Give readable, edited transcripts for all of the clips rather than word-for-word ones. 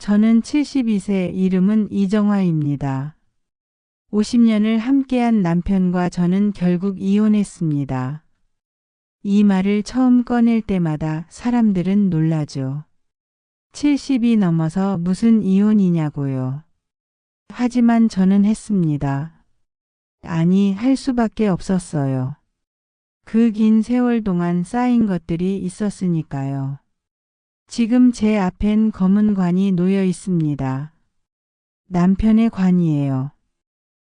저는 72세, 이름은 이정화입니다. 50년을 함께한 남편과 저는 결국 이혼했습니다. 이 말을 처음 꺼낼 때마다 사람들은 놀라죠. 70이 넘어서 무슨 이혼이냐고요. 하지만 저는 했습니다. 아니, 할 수밖에 없었어요. 그 긴 세월 동안 쌓인 것들이 있었으니까요. 지금 제 앞엔 검은 관이 놓여 있습니다. 남편의 관이에요.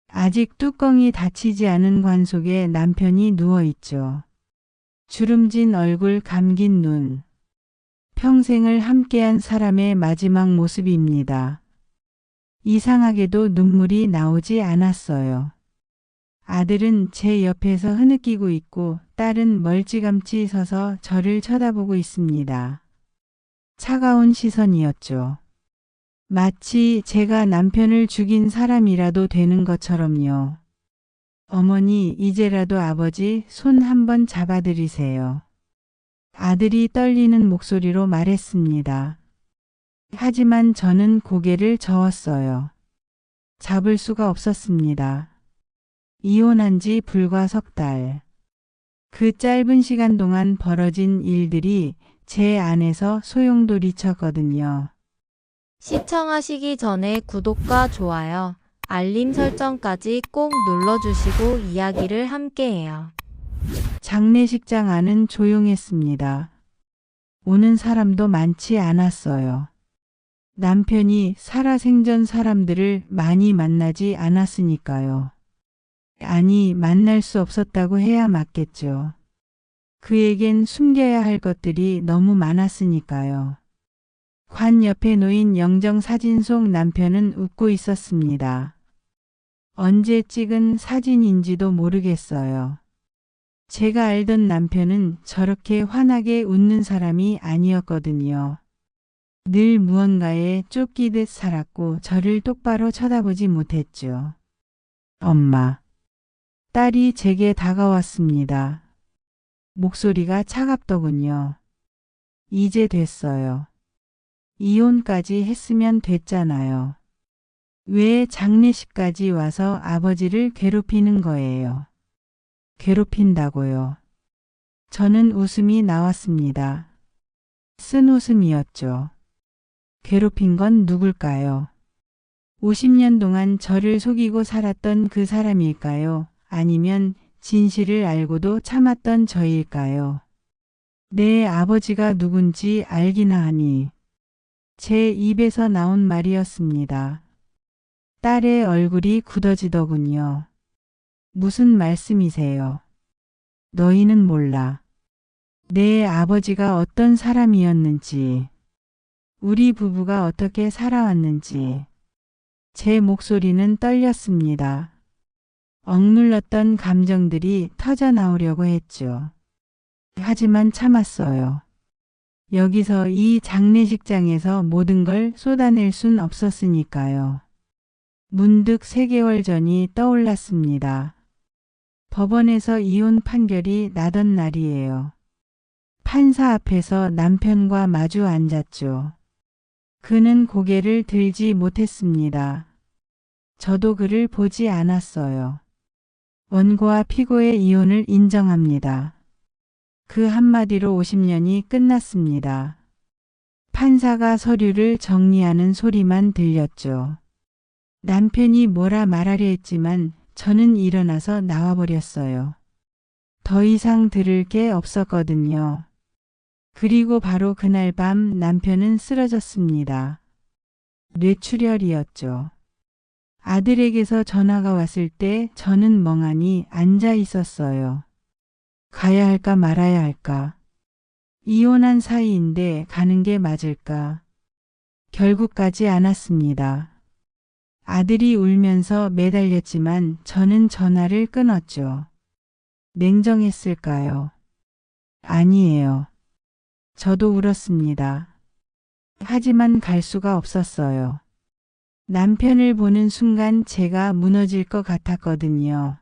아직 뚜껑이 닫히지 않은 관 속에 남편이 누워 있죠. 주름진 얼굴, 감긴 눈. 평생을 함께한 사람의 마지막 모습입니다. 이상하게도 눈물이 나오지 않았어요. 아들은 제 옆에서 흐느끼고 있고 딸은 멀찌감치 서서 저를 쳐다보고 있습니다. 차가운 시선이었죠. 마치 제가 남편을 죽인 사람이라도 되는 것처럼요. 어머니, 이제라도 아버지 손 한번 잡아드리세요. 아들이 떨리는 목소리로 말했습니다. 하지만 저는 고개를 저었어요. 잡을 수가 없었습니다. 이혼한 지 불과 석 달. 그 짧은 시간 동안 벌어진 일들이 제 안에서 소용돌이쳤거든요. 시청하시기 전에 구독과 좋아요, 알림 설정까지 꼭 눌러주시고 이야기를 함께해요. 장례식장 안은 조용했습니다. 오는 사람도 많지 않았어요. 남편이 살아생전 사람들을 많이 만나지 않았으니까요. 아니, 만날 수 없었다고 해야 맞겠죠. 그에겐 숨겨야 할 것들이 너무 많았으니까요. 관 옆에 놓인 영정사진 속 남편은 웃고 있었습니다. 언제 찍은 사진인지도 모르겠어요. 제가 알던 남편은 저렇게 환하게 웃는 사람이 아니었거든요. 늘 무언가에 쫓기듯 살았고 저를 똑바로 쳐다보지 못했죠. 엄마. 딸이 제게 다가왔습니다. 목소리가 차갑더군요. 이제 됐어요. 이혼까지 했으면 됐잖아요. 왜 장례식까지 와서 아버지를 괴롭히는 거예요? 괴롭힌다고요. 저는 웃음이 나왔습니다. 쓴 웃음이었죠. 괴롭힌 건 누굴까요? 50년 동안 저를 속이고 살았던 그 사람일까요? 아니면 진실을 알고도 참았던 저일까요? 내 아버지가 누군지 알기나 하니. 제 입에서 나온 말이었습니다. 딸의 얼굴이 굳어지더군요. 무슨 말씀이세요? 너희는 몰라. 내 아버지가 어떤 사람이었는지, 우리 부부가 어떻게 살아왔는지. 제 목소리는 떨렸습니다. 억눌렀던 감정들이 터져나오려고 했죠. 하지만 참았어요. 여기서 이 장례식장에서 모든 걸 쏟아낼 순 없었으니까요. 문득 3개월 전이 떠올랐습니다. 법원에서 이혼 판결이 나던 날이에요. 판사 앞에서 남편과 마주 앉았죠. 그는 고개를 들지 못했습니다. 저도 그를 보지 않았어요. 원고와 피고의 이혼을 인정합니다. 그 한마디로 50년이 끝났습니다. 판사가 서류를 정리하는 소리만 들렸죠. 남편이 뭐라 말하려 했지만 저는 일어나서 나와버렸어요. 더 이상 들을 게 없었거든요. 그리고 바로 그날 밤 남편은 쓰러졌습니다. 뇌출혈이었죠. 아들에게서 전화가 왔을 때 저는 멍하니 앉아 있었어요. 가야 할까 말아야 할까. 이혼한 사이인데 가는 게 맞을까. 결국 가지 않았습니다. 아들이 울면서 매달렸지만 저는 전화를 끊었죠. 냉정했을까요? 아니에요. 저도 울었습니다. 하지만 갈 수가 없었어요. 남편을 보는 순간 제가 무너질 것 같았거든요.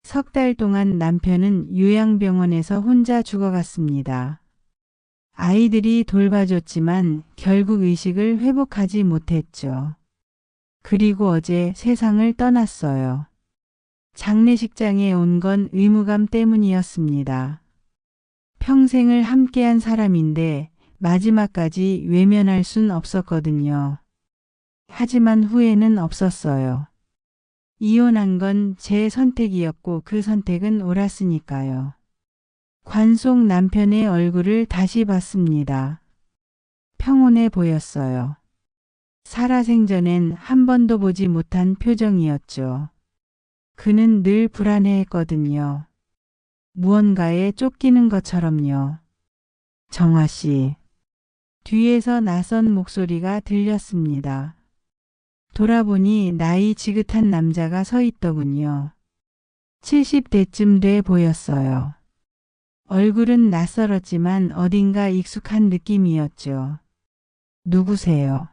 석 달 동안 남편은 요양병원에서 혼자 죽어갔습니다. 아이들이 돌봐줬지만 결국 의식을 회복하지 못했죠. 그리고 어제 세상을 떠났어요. 장례식장에 온 건 의무감 때문이었습니다. 평생을 함께한 사람인데 마지막까지 외면할 순 없었거든요. 하지만 후회는 없었어요. 이혼한 건 제 선택이었고 그 선택은 옳았으니까요. 관속 남편의 얼굴을 다시 봤습니다. 평온해 보였어요. 살아생전엔 한 번도 보지 못한 표정이었죠. 그는 늘 불안해했거든요. 무언가에 쫓기는 것처럼요. 정화 씨. 뒤에서 낯선 목소리가 들렸습니다. 돌아보니 나이 지긋한 남자가 서 있더군요. 70대쯤 돼 보였어요. 얼굴은 낯설었지만 어딘가 익숙한 느낌이었죠. 누구세요?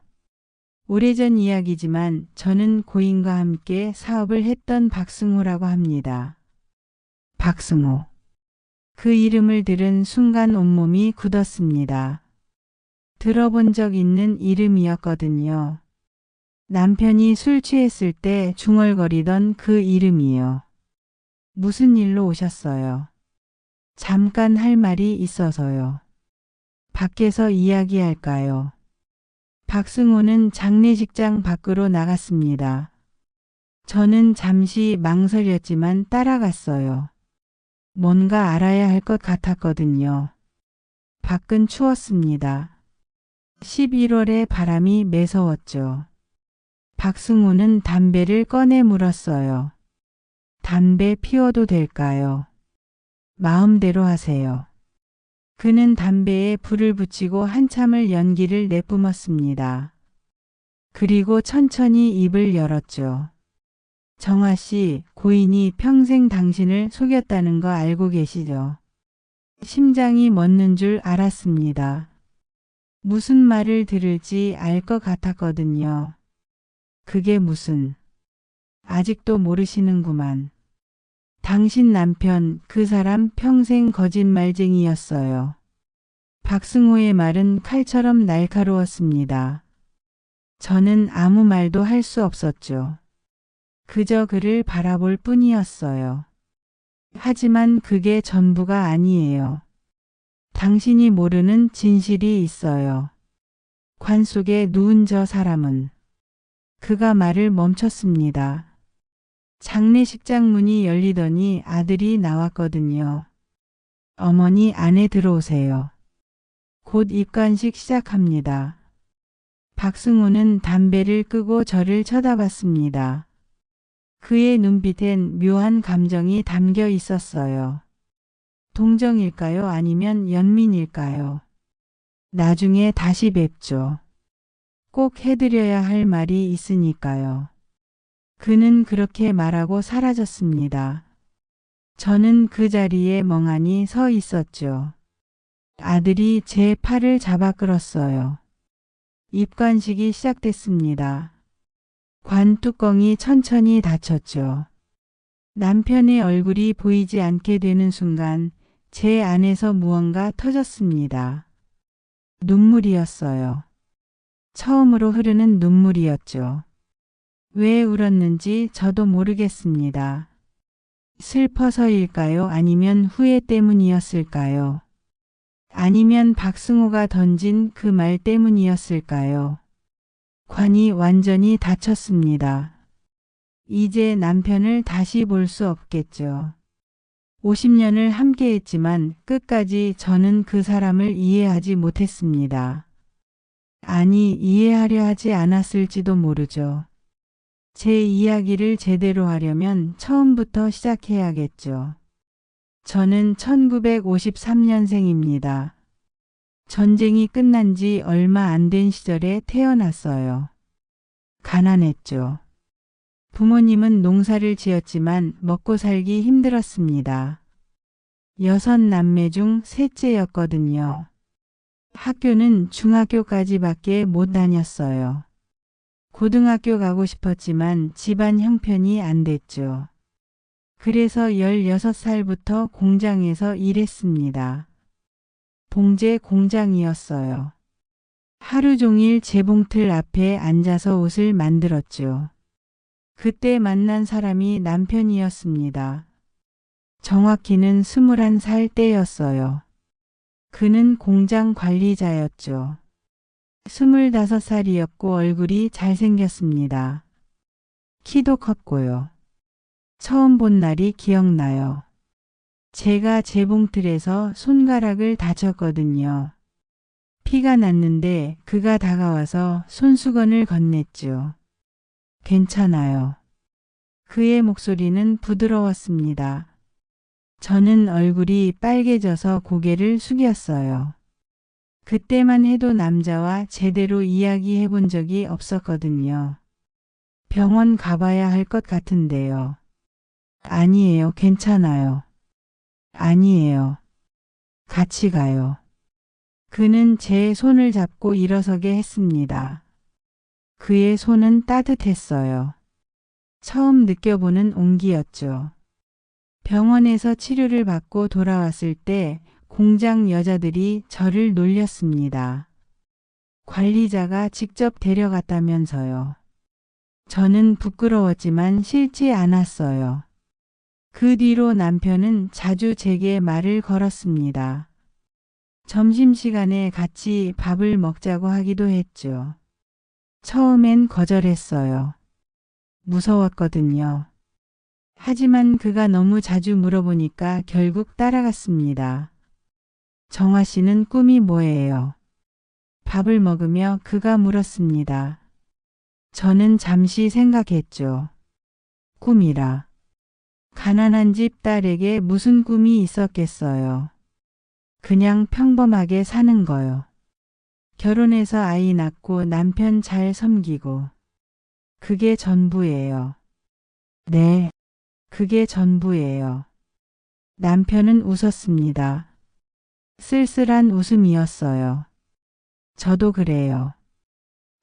오래전 이야기지만 저는 고인과 함께 사업을 했던 박승호라고 합니다. 박승호. 그 이름을 들은 순간 온몸이 굳었습니다. 들어본 적 있는 이름이었거든요. 남편이 술 취했을 때 중얼거리던 그 이름이요. 무슨 일로 오셨어요? 잠깐 할 말이 있어서요. 밖에서 이야기할까요? 박승호는 장례식장 밖으로 나갔습니다. 저는 잠시 망설였지만 따라갔어요. 뭔가 알아야 할 것 같았거든요. 밖은 추웠습니다. 11월의 바람이 매서웠죠. 박승호는 담배를 꺼내 물었어요. 담배 피워도 될까요? 마음대로 하세요. 그는 담배에 불을 붙이고 한참을 연기를 내뿜었습니다. 그리고 천천히 입을 열었죠. 정화 씨, 고인이 평생 당신을 속였다는 거 알고 계시죠? 심장이 멎는 줄 알았습니다. 무슨 말을 들을지 알 것 같았거든요. 그게 무슨... 아직도 모르시는구만. 당신 남편, 그 사람 평생 거짓말쟁이였어요. 박승호의 말은 칼처럼 날카로웠습니다. 저는 아무 말도 할 수 없었죠. 그저 그를 바라볼 뿐이었어요. 하지만 그게 전부가 아니에요. 당신이 모르는 진실이 있어요. 관 속에 누운 저 사람은... 그가 말을 멈췄습니다. 장례식장 문이 열리더니 아들이 나왔거든요. 어머니 안에 들어오세요. 곧 입관식 시작합니다. 박승호는 담배를 끄고 저를 쳐다봤습니다. 그의 눈빛엔 묘한 감정이 담겨 있었어요. 동정일까요? 아니면 연민일까요? 나중에 다시 뵙죠. 꼭 해드려야 할 말이 있으니까요. 그는 그렇게 말하고 사라졌습니다. 저는 그 자리에 멍하니 서 있었죠. 아들이 제 팔을 잡아 끌었어요. 입관식이 시작됐습니다. 관 뚜껑이 천천히 닫혔죠. 남편의 얼굴이 보이지 않게 되는 순간 제 안에서 무언가 터졌습니다. 눈물이었어요. 처음으로 흐르는 눈물이었죠. 왜 울었는지 저도 모르겠습니다. 슬퍼서일까요? 아니면 후회 때문이었을까요? 아니면 박승호가 던진 그 말 때문이었을까요? 관이 완전히 닫혔습니다. 이제 남편을 다시 볼 수 없겠죠. 50년을 함께했지만 끝까지 저는 그 사람을 이해하지 못했습니다. 아니, 이해하려 하지 않았을지도 모르죠. 제 이야기를 제대로 하려면 처음부터 시작해야겠죠. 저는 1953년생입니다. 전쟁이 끝난 지 얼마 안 된 시절에 태어났어요. 가난했죠. 부모님은 농사를 지었지만 먹고 살기 힘들었습니다. 6남매 중 셋째였거든요. 학교는 중학교까지밖에 못 다녔어요. 고등학교 가고 싶었지만 집안 형편이 안 됐죠. 그래서 16살부터 공장에서 일했습니다. 봉제 공장이었어요. 하루 종일 재봉틀 앞에 앉아서 옷을 만들었죠. 그때 만난 사람이 남편이었습니다. 정확히는 21살 때였어요. 그는 공장 관리자였죠. 25살이었고 얼굴이 잘생겼습니다. 키도 컸고요. 처음 본 날이 기억나요. 제가 재봉틀에서 손가락을 다쳤거든요. 피가 났는데 그가 다가와서 손수건을 건넸죠. 괜찮아요. 그의 목소리는 부드러웠습니다. 저는 얼굴이 빨개져서 고개를 숙였어요. 그때만 해도 남자와 제대로 이야기해 본 적이 없었거든요. 병원 가봐야 할 것 같은데요. 아니에요. 괜찮아요. 아니에요. 같이 가요. 그는 제 손을 잡고 일어서게 했습니다. 그의 손은 따뜻했어요. 처음 느껴보는 온기였죠. 병원에서 치료를 받고 돌아왔을 때 공장 여자들이 저를 놀렸습니다. 관리자가 직접 데려갔다면서요. 저는 부끄러웠지만 싫지 않았어요. 그 뒤로 남편은 자주 제게 말을 걸었습니다. 점심시간에 같이 밥을 먹자고 하기도 했죠. 처음엔 거절했어요. 무서웠거든요. 하지만 그가 너무 자주 물어보니까 결국 따라갔습니다. 정화 씨는 꿈이 뭐예요? 밥을 먹으며 그가 물었습니다. 저는 잠시 생각했죠. 꿈이라. 가난한 집 딸에게 무슨 꿈이 있었겠어요. 그냥 평범하게 사는 거요. 결혼해서 아이 낳고 남편 잘 섬기고. 그게 전부예요. 네, 그게 전부예요. 남편은 웃었습니다. 쓸쓸한 웃음이었어요. 저도 그래요.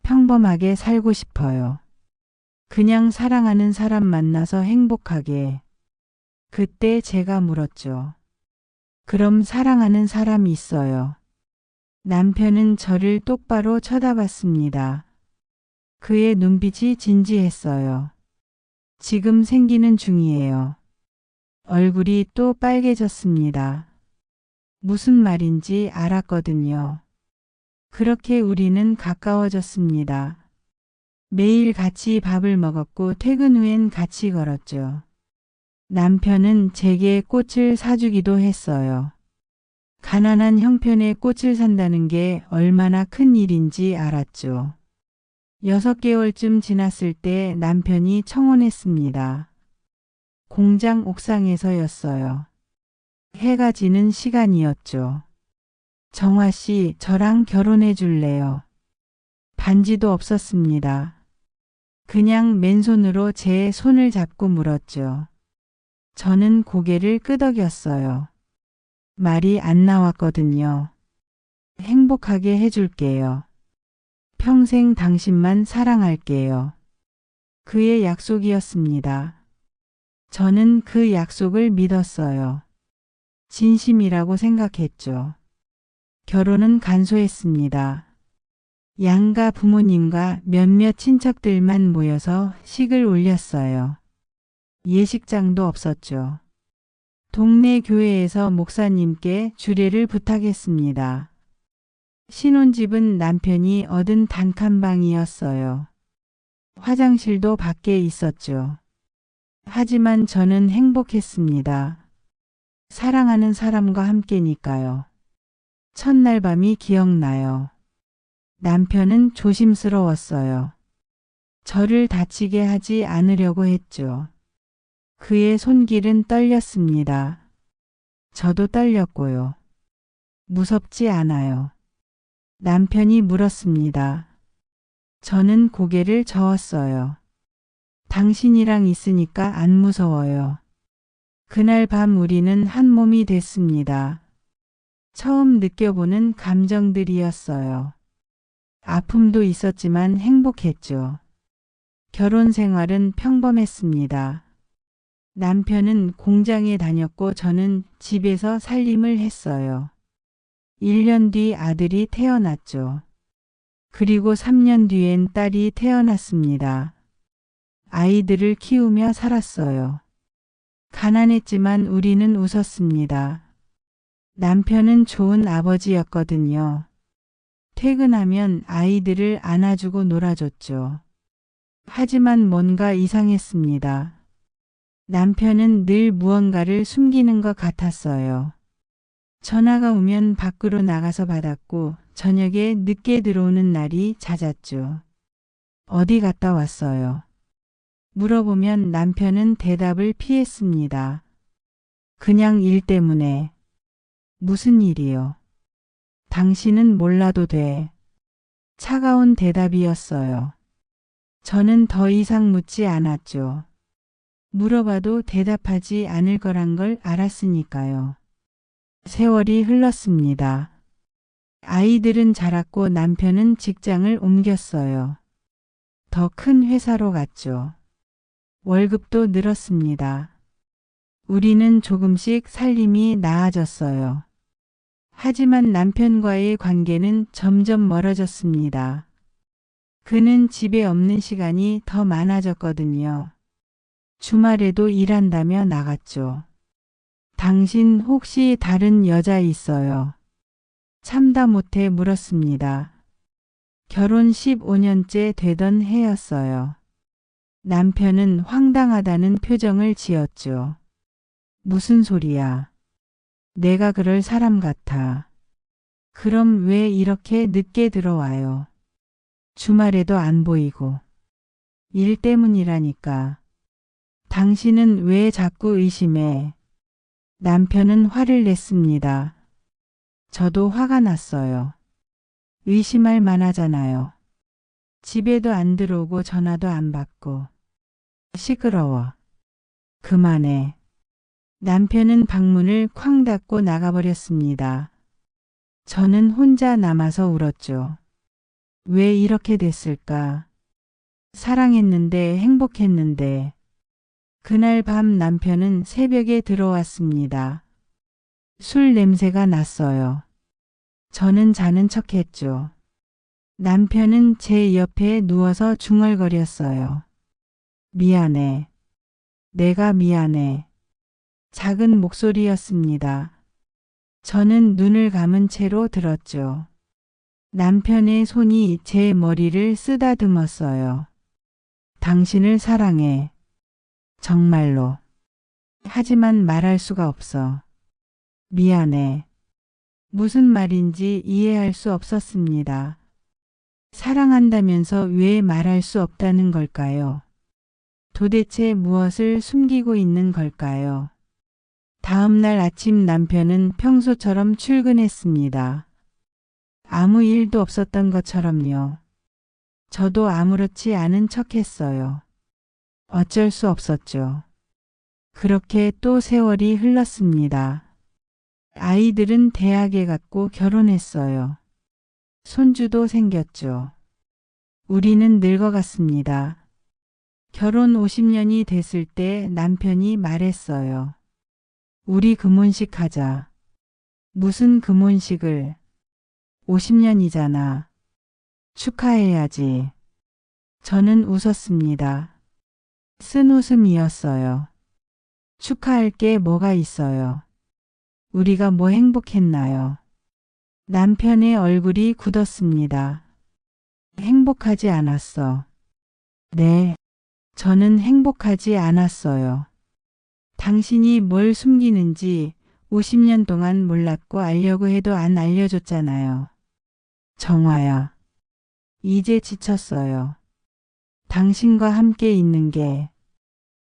평범하게 살고 싶어요. 그냥 사랑하는 사람 만나서 행복하게. 그때 제가 물었죠. 그럼 사랑하는 사람이 있어요. 남편은 저를 똑바로 쳐다봤습니다. 그의 눈빛이 진지했어요. 지금 생기는 중이에요. 얼굴이 또 빨개졌습니다. 무슨 말인지 알았거든요. 그렇게 우리는 가까워졌습니다. 매일 같이 밥을 먹었고 퇴근 후엔 같이 걸었죠. 남편은 제게 꽃을 사주기도 했어요. 가난한 형편에 꽃을 산다는 게 얼마나 큰 일인지 알았죠. 6개월쯤 지났을 때 남편이 청혼했습니다. 공장 옥상에서였어요. 해가 지는 시간이었죠. 정화 씨, 저랑 결혼해 줄래요? 반지도 없었습니다. 그냥 맨손으로 제 손을 잡고 물었죠. 저는 고개를 끄덕였어요. 말이 안 나왔거든요. 행복하게 해줄게요. 평생 당신만 사랑할게요. 그의 약속이었습니다. 저는 그 약속을 믿었어요. 진심이라고 생각했죠. 결혼은 간소했습니다. 양가 부모님과 몇몇 친척들만 모여서 식을 올렸어요. 예식장도 없었죠. 동네 교회에서 목사님께 주례를 부탁했습니다. 신혼집은 남편이 얻은 단칸방이었어요. 화장실도 밖에 있었죠. 하지만 저는 행복했습니다. 사랑하는 사람과 함께니까요. 첫날 밤이 기억나요. 남편은 조심스러웠어요. 저를 다치게 하지 않으려고 했죠. 그의 손길은 떨렸습니다. 저도 떨렸고요. 무섭지 않아요. 남편이 물었습니다. 저는 고개를 저었어요. 당신이랑 있으니까 안 무서워요. 그날 밤 우리는 한 몸이 됐습니다. 처음 느껴보는 감정들이었어요. 아픔도 있었지만 행복했죠. 결혼 생활은 평범했습니다. 남편은 공장에 다녔고 저는 집에서 살림을 했어요. 1년 뒤 아들이 태어났죠. 그리고 3년 뒤엔 딸이 태어났습니다. 아이들을 키우며 살았어요. 가난했지만 우리는 웃었습니다. 남편은 좋은 아버지였거든요. 퇴근하면 아이들을 안아주고 놀아줬죠. 하지만 뭔가 이상했습니다. 남편은 늘 무언가를 숨기는 것 같았어요. 전화가 오면 밖으로 나가서 받았고 저녁에 늦게 들어오는 날이 잦았죠. 어디 갔다 왔어요? 물어보면 남편은 대답을 피했습니다. 그냥 일 때문에. 무슨 일이요? 당신은 몰라도 돼. 차가운 대답이었어요. 저는 더 이상 묻지 않았죠. 물어봐도 대답하지 않을 거란 걸 알았으니까요. 세월이 흘렀습니다. 아이들은 자랐고 남편은 직장을 옮겼어요. 더 큰 회사로 갔죠. 월급도 늘었습니다. 우리는 조금씩 살림이 나아졌어요. 하지만 남편과의 관계는 점점 멀어졌습니다. 그는 집에 없는 시간이 더 많아졌거든요. 주말에도 일한다며 나갔죠. 당신 혹시 다른 여자 있어요? 참다 못해 물었습니다. 결혼 15년째 되던 해였어요. 남편은 황당하다는 표정을 지었죠. 무슨 소리야? 내가 그럴 사람 같아. 그럼 왜 이렇게 늦게 들어와요? 주말에도 안 보이고. 일 때문이라니까. 당신은 왜 자꾸 의심해? 남편은 화를 냈습니다. 저도 화가 났어요. 의심할 만하잖아요. 집에도 안 들어오고 전화도 안 받고. 시끄러워. 그만해. 남편은 방문을 쾅 닫고 나가버렸습니다. 저는 혼자 남아서 울었죠. 왜 이렇게 됐을까? 사랑했는데 행복했는데. 그날 밤 남편은 새벽에 들어왔습니다. 술 냄새가 났어요. 저는 자는 척했죠. 남편은 제 옆에 누워서 중얼거렸어요. 미안해. 내가 미안해. 작은 목소리였습니다. 저는 눈을 감은 채로 들었죠. 남편의 손이 제 머리를 쓰다듬었어요. 당신을 사랑해. 정말로. 하지만 말할 수가 없어. 미안해. 무슨 말인지 이해할 수 없었습니다. 사랑한다면서 왜 말할 수 없다는 걸까요? 도대체 무엇을 숨기고 있는 걸까요? 다음 날 아침 남편은 평소처럼 출근했습니다. 아무 일도 없었던 것처럼요. 저도 아무렇지 않은 척했어요. 어쩔 수 없었죠. 그렇게 또 세월이 흘렀습니다. 아이들은 대학에 갔고 결혼했어요. 손주도 생겼죠. 우리는 늙어갔습니다. 결혼 50년이 됐을 때 남편이 말했어요. 우리 금혼식 하자. 무슨 금혼식을? 50년이잖아. 축하해야지. 저는 웃었습니다. 쓴 웃음이었어요. 축하할 게 뭐가 있어요. 우리가 뭐 행복했나요? 남편의 얼굴이 굳었습니다. 행복하지 않았어. 네, 저는 행복하지 않았어요. 당신이 뭘 숨기는지 50년 동안 몰랐고 알려고 해도 안 알려줬잖아요. 정화야. 이제 지쳤어요. 당신과 함께 있는 게.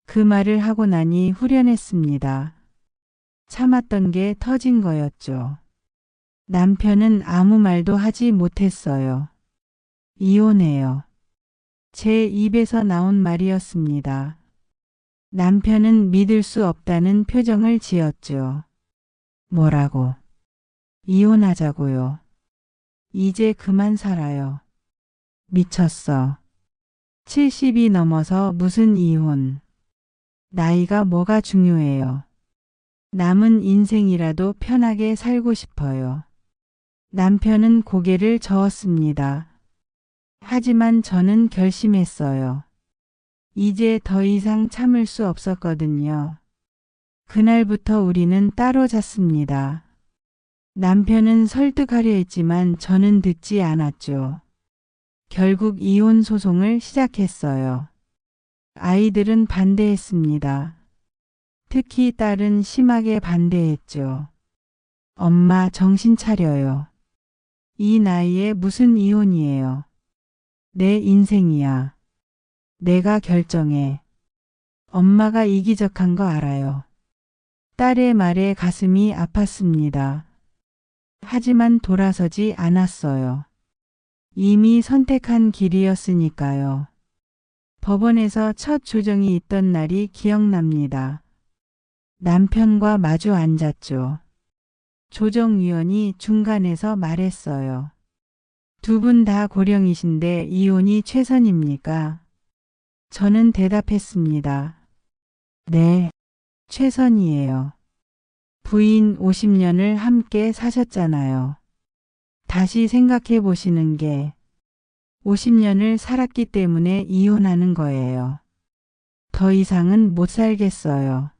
그 말을 하고 나니 후련했습니다. 참았던 게 터진 거였죠. 남편은 아무 말도 하지 못했어요. 이혼해요. 제 입에서 나온 말이었습니다. 남편은 믿을 수 없다는 표정을 지었죠. 뭐라고? 이혼하자고요. 이제 그만 살아요. 미쳤어. 70이 넘어서 무슨 이혼. 나이가 뭐가 중요해요. 남은 인생이라도 편하게 살고 싶어요. 남편은 고개를 저었습니다. 하지만 저는 결심했어요. 이제 더 이상 참을 수 없었거든요. 그날부터 우리는 따로 잤습니다. 남편은 설득하려 했지만 저는 듣지 않았죠. 결국 이혼 소송을 시작했어요. 아이들은 반대했습니다. 특히 딸은 심하게 반대했죠. 엄마 정신 차려요. 이 나이에 무슨 이혼이에요. 내 인생이야. 내가 결정해. 엄마가 이기적한 거 알아요. 딸의 말에 가슴이 아팠습니다. 하지만 돌아서지 않았어요. 이미 선택한 길이었으니까요. 법원에서 첫 조정이 있던 날이 기억납니다. 남편과 마주 앉았죠. 조정위원이 중간에서 말했어요. 두 분 다 고령이신데 이혼이 최선입니까? 저는 대답했습니다. 네, 최선이에요. 부인 50년을 함께 사셨잖아요. 다시 생각해 보시는 게 50년을 살았기 때문에 이혼하는 거예요. 더 이상은 못 살겠어요.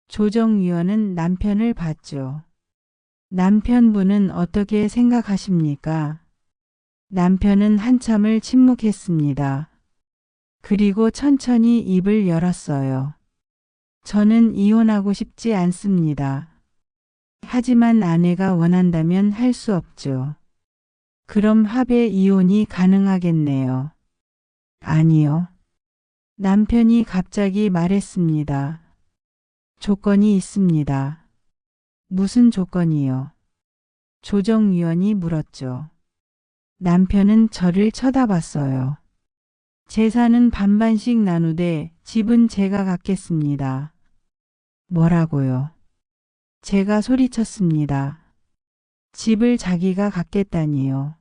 조정위원은 남편을 봤죠. 남편분은 어떻게 생각하십니까? 남편은 한참을 침묵했습니다. 그리고 천천히 입을 열었어요. 저는 이혼하고 싶지 않습니다. 하지만 아내가 원한다면 할 수 없죠. 그럼 합의 이혼이 가능하겠네요. 아니요. 남편이 갑자기 말했습니다. 조건이 있습니다. 무슨 조건이요? 조정위원이 물었죠. 남편은 저를 쳐다봤어요. 재산은 반반씩 나누되 집은 제가 갖겠습니다. 뭐라고요? 제가 소리쳤습니다. 집을 자기가 갖겠다니요.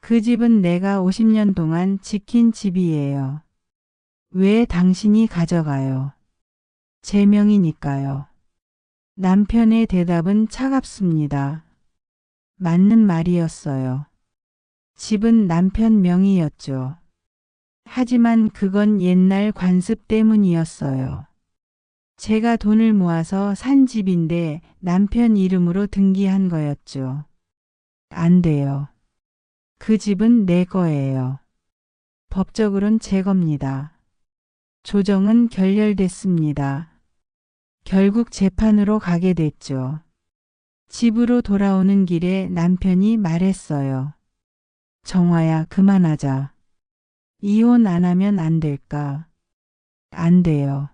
그 집은 내가 50년 동안 지킨 집이에요. 왜 당신이 가져가요? 제 명이니까요. 남편의 대답은 차갑습니다. 맞는 말이었어요. 집은 남편 명의였죠. 하지만 그건 옛날 관습 때문이었어요. 제가 돈을 모아서 산 집인데 남편 이름으로 등기한 거였죠. 안 돼요. 그 집은 내 거예요. 법적으론 제 겁니다. 조정은 결렬됐습니다. 결국 재판으로 가게 됐죠. 집으로 돌아오는 길에 남편이 말했어요. 정화야, 그만하자. 이혼 안 하면 안 될까? 안 돼요.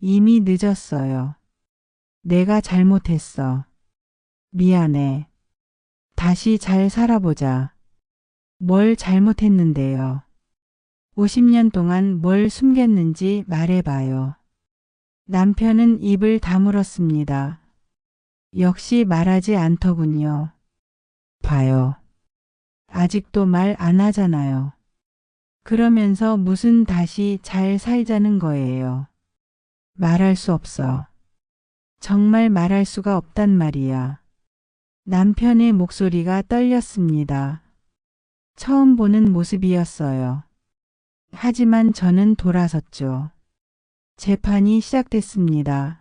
이미 늦었어요. 내가 잘못했어. 미안해. 다시 잘 살아보자. 뭘 잘못했는데요. 50년 동안 뭘 숨겼는지 말해봐요. 남편은 입을 다물었습니다. 역시 말하지 않더군요. 봐요. 아직도 말 안 하잖아요. 그러면서 무슨 다시 잘 살자는 거예요. 말할 수 없어. 정말 말할 수가 없단 말이야. 남편의 목소리가 떨렸습니다. 처음 보는 모습이었어요. 하지만 저는 돌아섰죠. 재판이 시작됐습니다.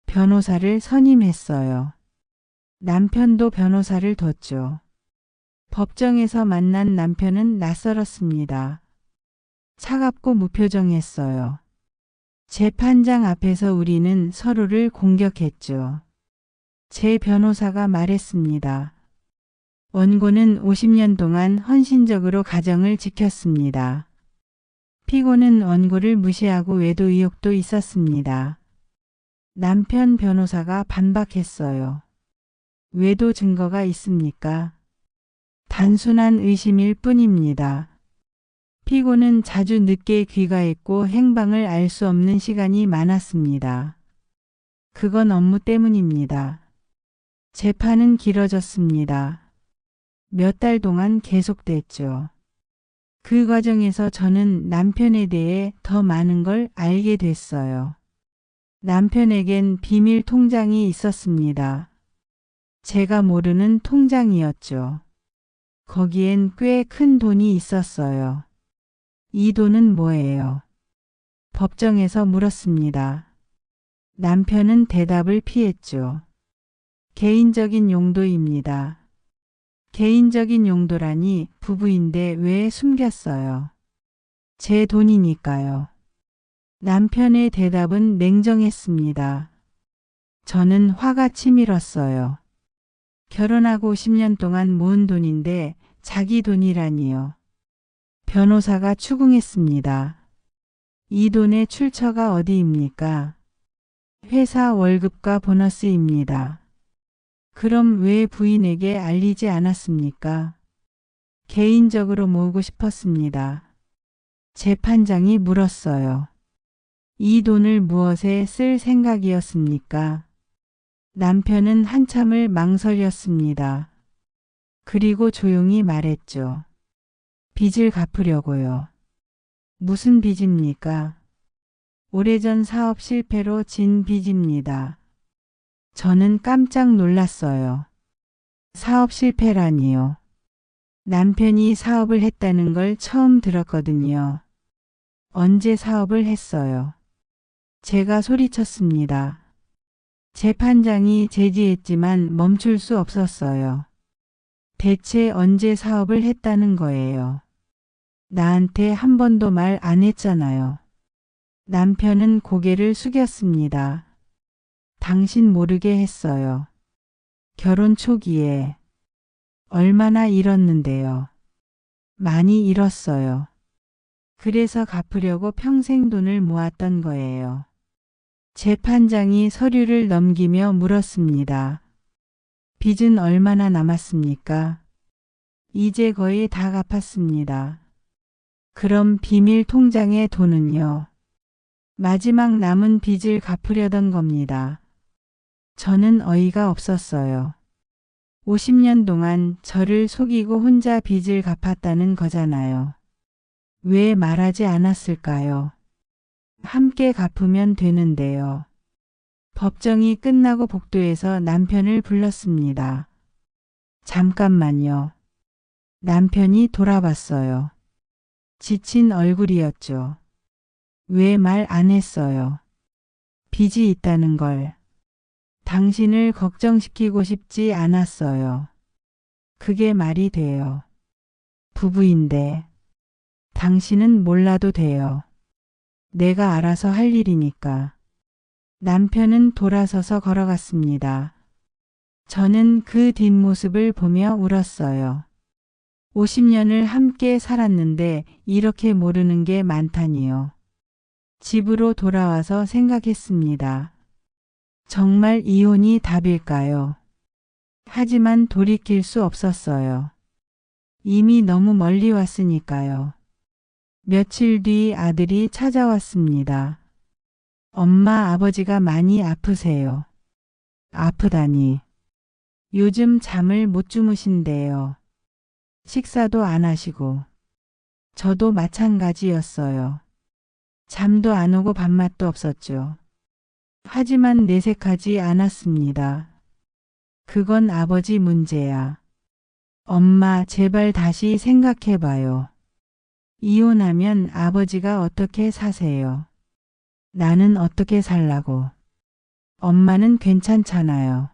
변호사를 선임했어요. 남편도 변호사를 뒀죠. 법정에서 만난 남편은 낯설었습니다. 차갑고 무표정했어요. 재판장 앞에서 우리는 서로를 공격했죠. 제 변호사가 말했습니다. 원고는 50년 동안 헌신적으로 가정을 지켰습니다. 피고는 원고를 무시하고 외도 의혹도 있었습니다. 남편 변호사가 반박했어요. 외도 증거가 있습니까? 단순한 의심일 뿐입니다. 피고는 자주 늦게 귀가했고 행방을 알 수 없는 시간이 많았습니다. 그건 업무 때문입니다. 재판은 길어졌습니다. 몇 달 동안 계속됐죠. 그 과정에서 저는 남편에 대해 더 많은 걸 알게 됐어요. 남편에겐 비밀 통장이 있었습니다. 제가 모르는 통장이었죠. 거기엔 꽤 큰 돈이 있었어요. 이 돈은 뭐예요? 법정에서 물었습니다. 남편은 대답을 피했죠. 개인적인 용도입니다. 개인적인 용도라니 부부인데 왜 숨겼어요? 제 돈이니까요. 남편의 대답은 냉정했습니다. 저는 화가 치밀었어요. 결혼하고 10년 동안 모은 돈인데 자기 돈이라니요. 변호사가 추궁했습니다. 이 돈의 출처가 어디입니까? 회사 월급과 보너스입니다. 그럼 왜 부인에게 알리지 않았습니까? 개인적으로 모으고 싶었습니다. 재판장이 물었어요. 이 돈을 무엇에 쓸 생각이었습니까? 남편은 한참을 망설였습니다. 그리고 조용히 말했죠. 빚을 갚으려고요. 무슨 빚입니까? 오래전 사업 실패로 진 빚입니다. 저는 깜짝 놀랐어요. 사업 실패라니요. 남편이 사업을 했다는 걸 처음 들었거든요. 언제 사업을 했어요? 제가 소리쳤습니다. 재판장이 제지했지만 멈출 수 없었어요. 대체 언제 사업을 했다는 거예요? 나한테 한 번도 말 안 했잖아요. 남편은 고개를 숙였습니다. 당신 모르게 했어요. 결혼 초기에. 얼마나 잃었는데요. 많이 잃었어요. 그래서 갚으려고 평생 돈을 모았던 거예요. 재판장이 서류를 넘기며 물었습니다. 빚은 얼마나 남았습니까? 이제 거의 다 갚았습니다. 그럼 비밀 통장의 돈은요? 마지막 남은 빚을 갚으려던 겁니다. 저는 어이가 없었어요. 50년 동안 저를 속이고 혼자 빚을 갚았다는 거잖아요. 왜 말하지 않았을까요? 함께 갚으면 되는데요. 법정이 끝나고 복도에서 남편을 불렀습니다. 잠깐만요. 남편이 돌아봤어요. 지친 얼굴이었죠. 왜 말 안 했어요? 빚이 있다는 걸. 당신을 걱정시키고 싶지 않았어요. 그게 말이 돼요. 부부인데. 당신은 몰라도 돼요. 내가 알아서 할 일이니까. 남편은 돌아서서 걸어갔습니다. 저는 그 뒷모습을 보며 울었어요. 50년을 함께 살았는데 이렇게 모르는 게 많다니요. 집으로 돌아와서 생각했습니다. 정말 이혼이 답일까요? 하지만 돌이킬 수 없었어요. 이미 너무 멀리 왔으니까요. 며칠 뒤 아들이 찾아왔습니다. 엄마, 아버지가 많이 아프세요. 아프다니. 요즘 잠을 못 주무신대요. 식사도 안 하시고. 저도 마찬가지였어요. 잠도 안 오고 밥맛도 없었죠. 하지만 내색하지 않았습니다. 그건 아버지 문제야. 엄마, 제발 다시 생각해봐요. 이혼하면 아버지가 어떻게 사세요? 나는 어떻게 살라고? 엄마는 괜찮잖아요.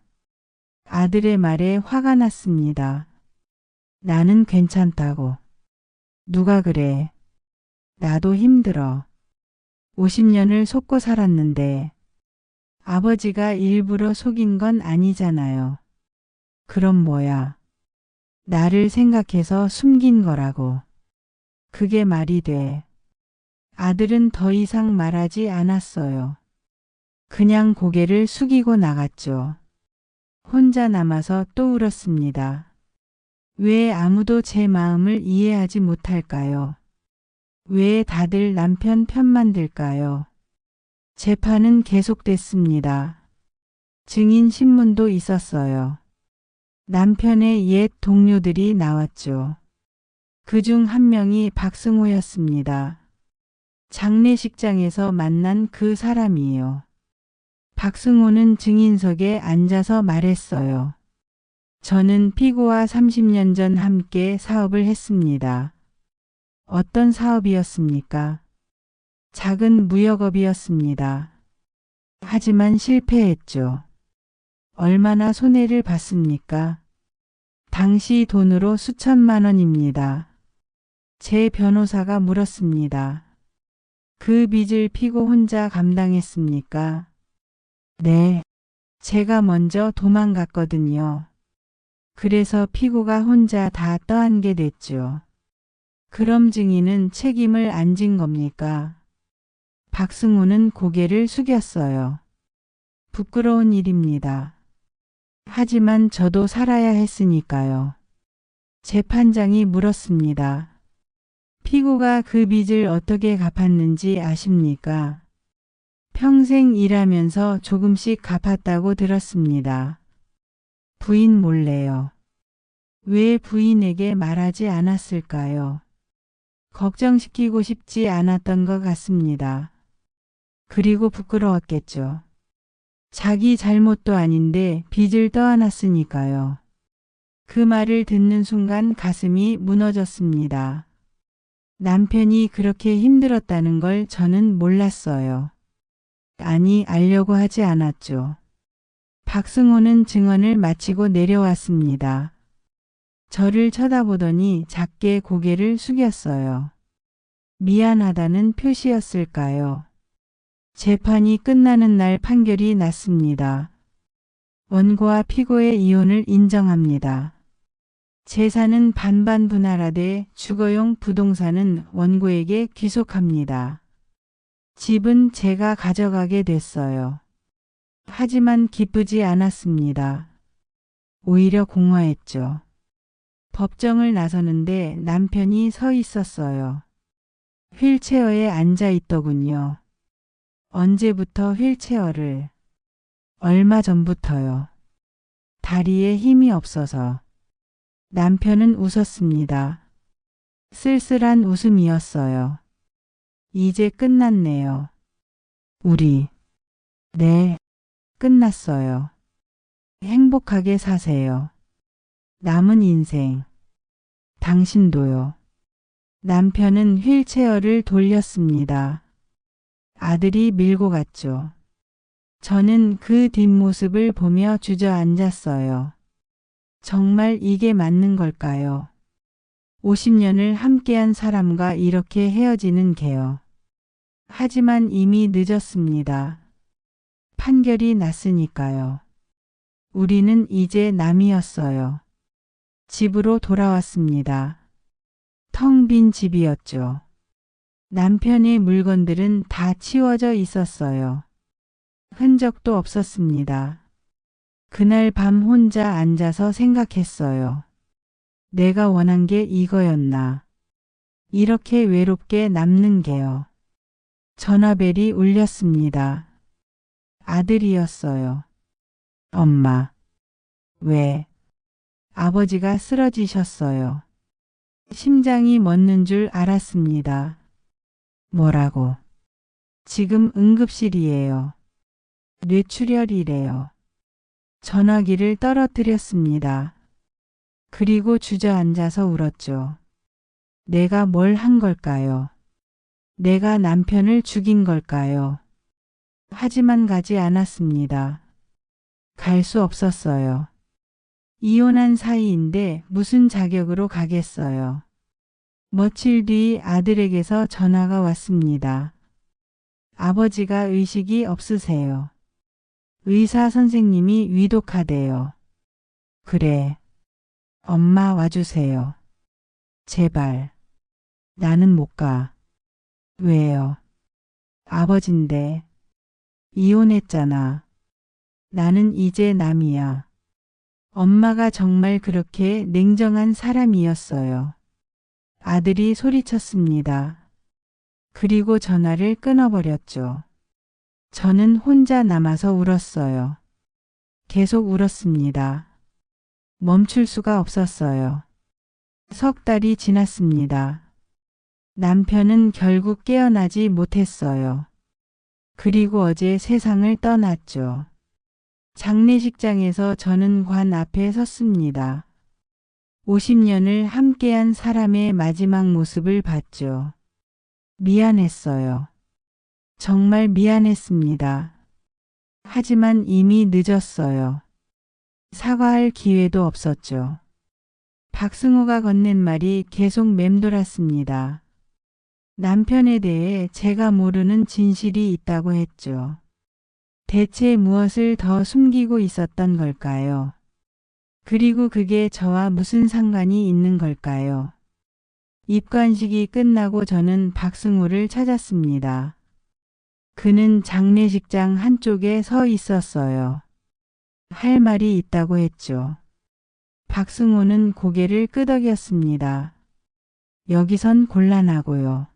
아들의 말에 화가 났습니다. 나는 괜찮다고. 누가 그래? 나도 힘들어. 50년을 속고 살았는데 아버지가 일부러 속인 건 아니잖아요. 그럼 뭐야? 나를 생각해서 숨긴 거라고. 그게 말이 돼. 아들은 더 이상 말하지 않았어요. 그냥 고개를 숙이고 나갔죠. 혼자 남아서 또 울었습니다. 왜 아무도 제 마음을 이해하지 못할까요? 왜 다들 남편 편만 들까요? 재판은 계속됐습니다. 증인 신문도 있었어요. 남편의 옛 동료들이 나왔죠. 그중 한 명이 박승호였습니다. 장례식장에서 만난 그 사람이요. 박승호는 증인석에 앉아서 말했어요. 저는 피고와 30년 전 함께 사업을 했습니다. 어떤 사업이었습니까? 작은 무역업이었습니다. 하지만 실패했죠. 얼마나 손해를 봤습니까? 당시 돈으로 수천만 원입니다. 제 변호사가 물었습니다. 그 빚을 피고 혼자 감당했습니까? 네. 제가 먼저 도망갔거든요. 그래서 피고가 혼자 다 떠안게 됐죠. 그럼 증인은 책임을 안 진 겁니까? 박승호는 고개를 숙였어요. 부끄러운 일입니다. 하지만 저도 살아야 했으니까요. 재판장이 물었습니다. 피고가 그 빚을 어떻게 갚았는지 아십니까? 평생 일하면서 조금씩 갚았다고 들었습니다. 부인 몰래요. 왜 부인에게 말하지 않았을까요? 걱정시키고 싶지 않았던 것 같습니다. 그리고 부끄러웠겠죠. 자기 잘못도 아닌데 빚을 떠안았으니까요. 그 말을 듣는 순간 가슴이 무너졌습니다. 남편이 그렇게 힘들었다는 걸 저는 몰랐어요. 아니, 알려고 하지 않았죠. 박승호는 증언을 마치고 내려왔습니다. 저를 쳐다보더니 작게 고개를 숙였어요. 미안하다는 표시였을까요? 재판이 끝나는 날 판결이 났습니다. 원고와 피고의 이혼을 인정합니다. 재산은 반반 분할하되 주거용 부동산은 원고에게 귀속합니다. 집은 제가 가져가게 됐어요. 하지만 기쁘지 않았습니다. 오히려 공허했죠. 법정을 나서는데 남편이 서 있었어요. 휠체어에 앉아 있더군요. 언제부터 휠체어를? 얼마 전부터요. 다리에 힘이 없어서. 남편은 웃었습니다. 쓸쓸한 웃음이었어요. 이제 끝났네요. 우리. 네, 끝났어요. 행복하게 사세요. 남은 인생. 당신도요. 남편은 휠체어를 돌렸습니다. 아들이 밀고 갔죠. 저는 그 뒷모습을 보며 주저앉았어요. 정말 이게 맞는 걸까요? 50년을 함께한 사람과 이렇게 헤어지는 게요. 하지만 이미 늦었습니다. 판결이 났으니까요. 우리는 이제 남이었어요. 집으로 돌아왔습니다. 텅 빈 집이었죠. 남편의 물건들은 다 치워져 있었어요. 흔적도 없었습니다. 그날 밤 혼자 앉아서 생각했어요. 내가 원한 게 이거였나. 이렇게 외롭게 남는 게요. 전화벨이 울렸습니다. 아들이었어요. 엄마. 왜? 아버지가 쓰러지셨어요. 심장이 멎는 줄 알았습니다. 뭐라고? 지금 응급실이에요. 뇌출혈이래요. 전화기를 떨어뜨렸습니다. 그리고 주저앉아서 울었죠. 내가 뭘 한 걸까요? 내가 남편을 죽인 걸까요? 하지만 가지 않았습니다. 갈 수 없었어요. 이혼한 사이인데 무슨 자격으로 가겠어요. 며칠 뒤 아들에게서 전화가 왔습니다. 아버지가 의식이 없으세요. 의사 선생님이 위독하대요. 그래. 엄마 와주세요. 제발. 나는 못 가. 왜요? 아버진데. 이혼했잖아. 나는 이제 남이야. 엄마가 정말 그렇게 냉정한 사람이었어요. 아들이 소리쳤습니다. 그리고 전화를 끊어버렸죠. 저는 혼자 남아서 울었어요. 계속 울었습니다. 멈출 수가 없었어요. 석 달이 지났습니다. 남편은 결국 깨어나지 못했어요. 그리고 어제 세상을 떠났죠. 장례식장에서 저는 관 앞에 섰습니다. 50년을 함께한 사람의 마지막 모습을 봤죠. 미안했어요. 정말 미안했습니다. 하지만 이미 늦었어요. 사과할 기회도 없었죠. 박승호가 건넨 말이 계속 맴돌았습니다. 남편에 대해 제가 모르는 진실이 있다고 했죠. 대체 무엇을 더 숨기고 있었던 걸까요? 그리고 그게 저와 무슨 상관이 있는 걸까요? 입관식이 끝나고 저는 박승호를 찾았습니다. 그는 장례식장 한쪽에 서 있었어요. 할 말이 있다고 했죠. 박승호는 고개를 끄덕였습니다. 여기선 곤란하고요.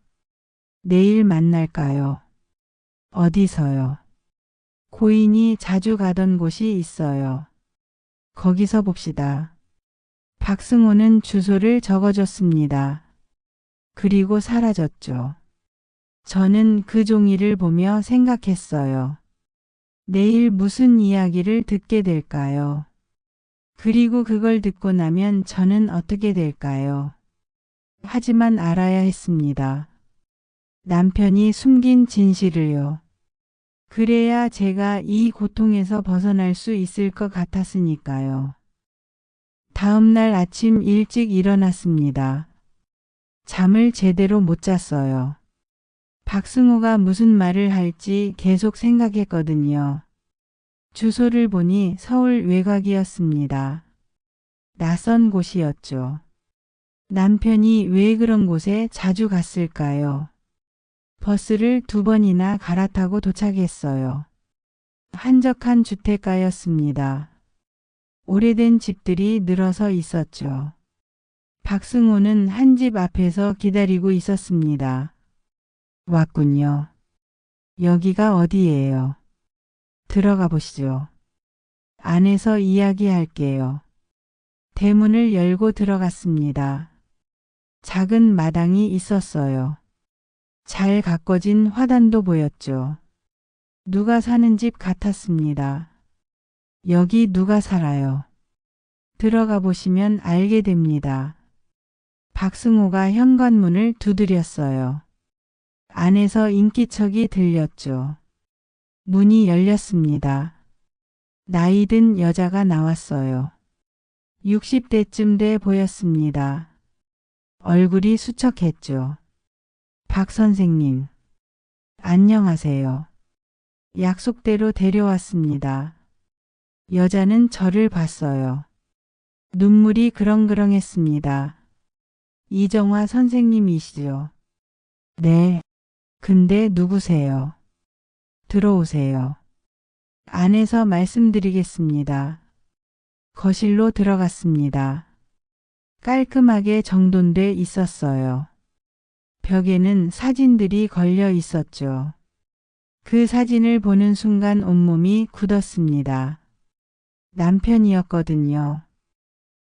내일 만날까요? 어디서요? 고인이 자주 가던 곳이 있어요. 거기서 봅시다. 박승호는 주소를 적어줬습니다. 그리고 사라졌죠. 저는 그 종이를 보며 생각했어요. 내일 무슨 이야기를 듣게 될까요? 그리고 그걸 듣고 나면 저는 어떻게 될까요? 하지만 알아야 했습니다. 남편이 숨긴 진실을요. 그래야 제가 이 고통에서 벗어날 수 있을 것 같았으니까요. 다음 날 아침 일찍 일어났습니다. 잠을 제대로 못 잤어요. 박승호가 무슨 말을 할지 계속 생각했거든요. 주소를 보니 서울 외곽이었습니다. 낯선 곳이었죠. 남편이 왜 그런 곳에 자주 갔을까요? 버스를 2번이나 갈아타고 도착했어요. 한적한 주택가였습니다. 오래된 집들이 늘어서 있었죠. 박승호는 한 집 앞에서 기다리고 있었습니다. 왔군요. 여기가 어디예요? 들어가 보시죠. 안에서 이야기할게요. 대문을 열고 들어갔습니다. 작은 마당이 있었어요. 잘 가꿔진 화단도 보였죠. 누가 사는 집 같았습니다. 여기 누가 살아요? 들어가 보시면 알게 됩니다. 박승호가 현관문을 두드렸어요. 안에서 인기척이 들렸죠. 문이 열렸습니다. 나이든 여자가 나왔어요. 60대쯤 돼 보였습니다. 얼굴이 수척했죠. 박 선생님, 안녕하세요. 약속대로 데려왔습니다. 여자는 저를 봤어요. 눈물이 그렁그렁했습니다. 이정화 선생님이시죠? 네. 근데 누구세요? 들어오세요. 안에서 말씀드리겠습니다. 거실로 들어갔습니다. 깔끔하게 정돈돼 있었어요. 벽에는 사진들이 걸려 있었죠. 그 사진을 보는 순간 온몸이 굳었습니다. 남편이었거든요.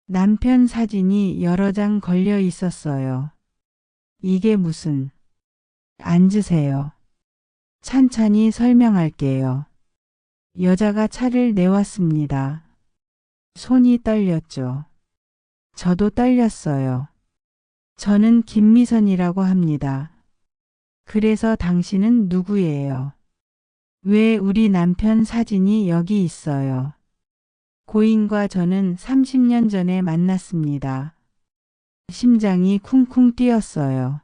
남편 사진이 여러 장 걸려 있었어요. 이게 무슨... 앉으세요. 천천히 설명할게요. 여자가 차를 내왔습니다. 손이 떨렸죠. 저도 떨렸어요. 저는 김미선이라고 합니다. 그래서 당신은 누구예요? 왜 우리 남편 사진이 여기 있어요? 고인과 저는 30년 전에 만났습니다. 심장이 쿵쿵 뛰었어요.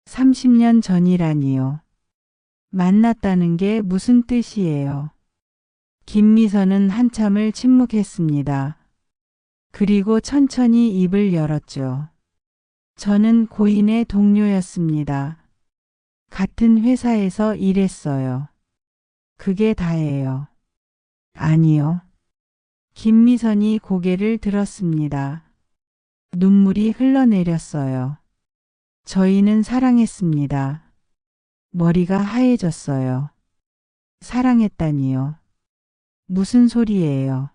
30년 전이라니요. 만났다는 게 무슨 뜻이에요? 김미선은 한참을 침묵했습니다. 그리고 천천히 입을 열었죠. 저는 고인의 동료였습니다. 같은 회사에서 일했어요. 그게 다예요. 아니요. 김미선이 고개를 들었습니다. 눈물이 흘러내렸어요. 저희는 사랑했습니다. 머리가 하얘졌어요. 사랑했다니요. 무슨 소리예요?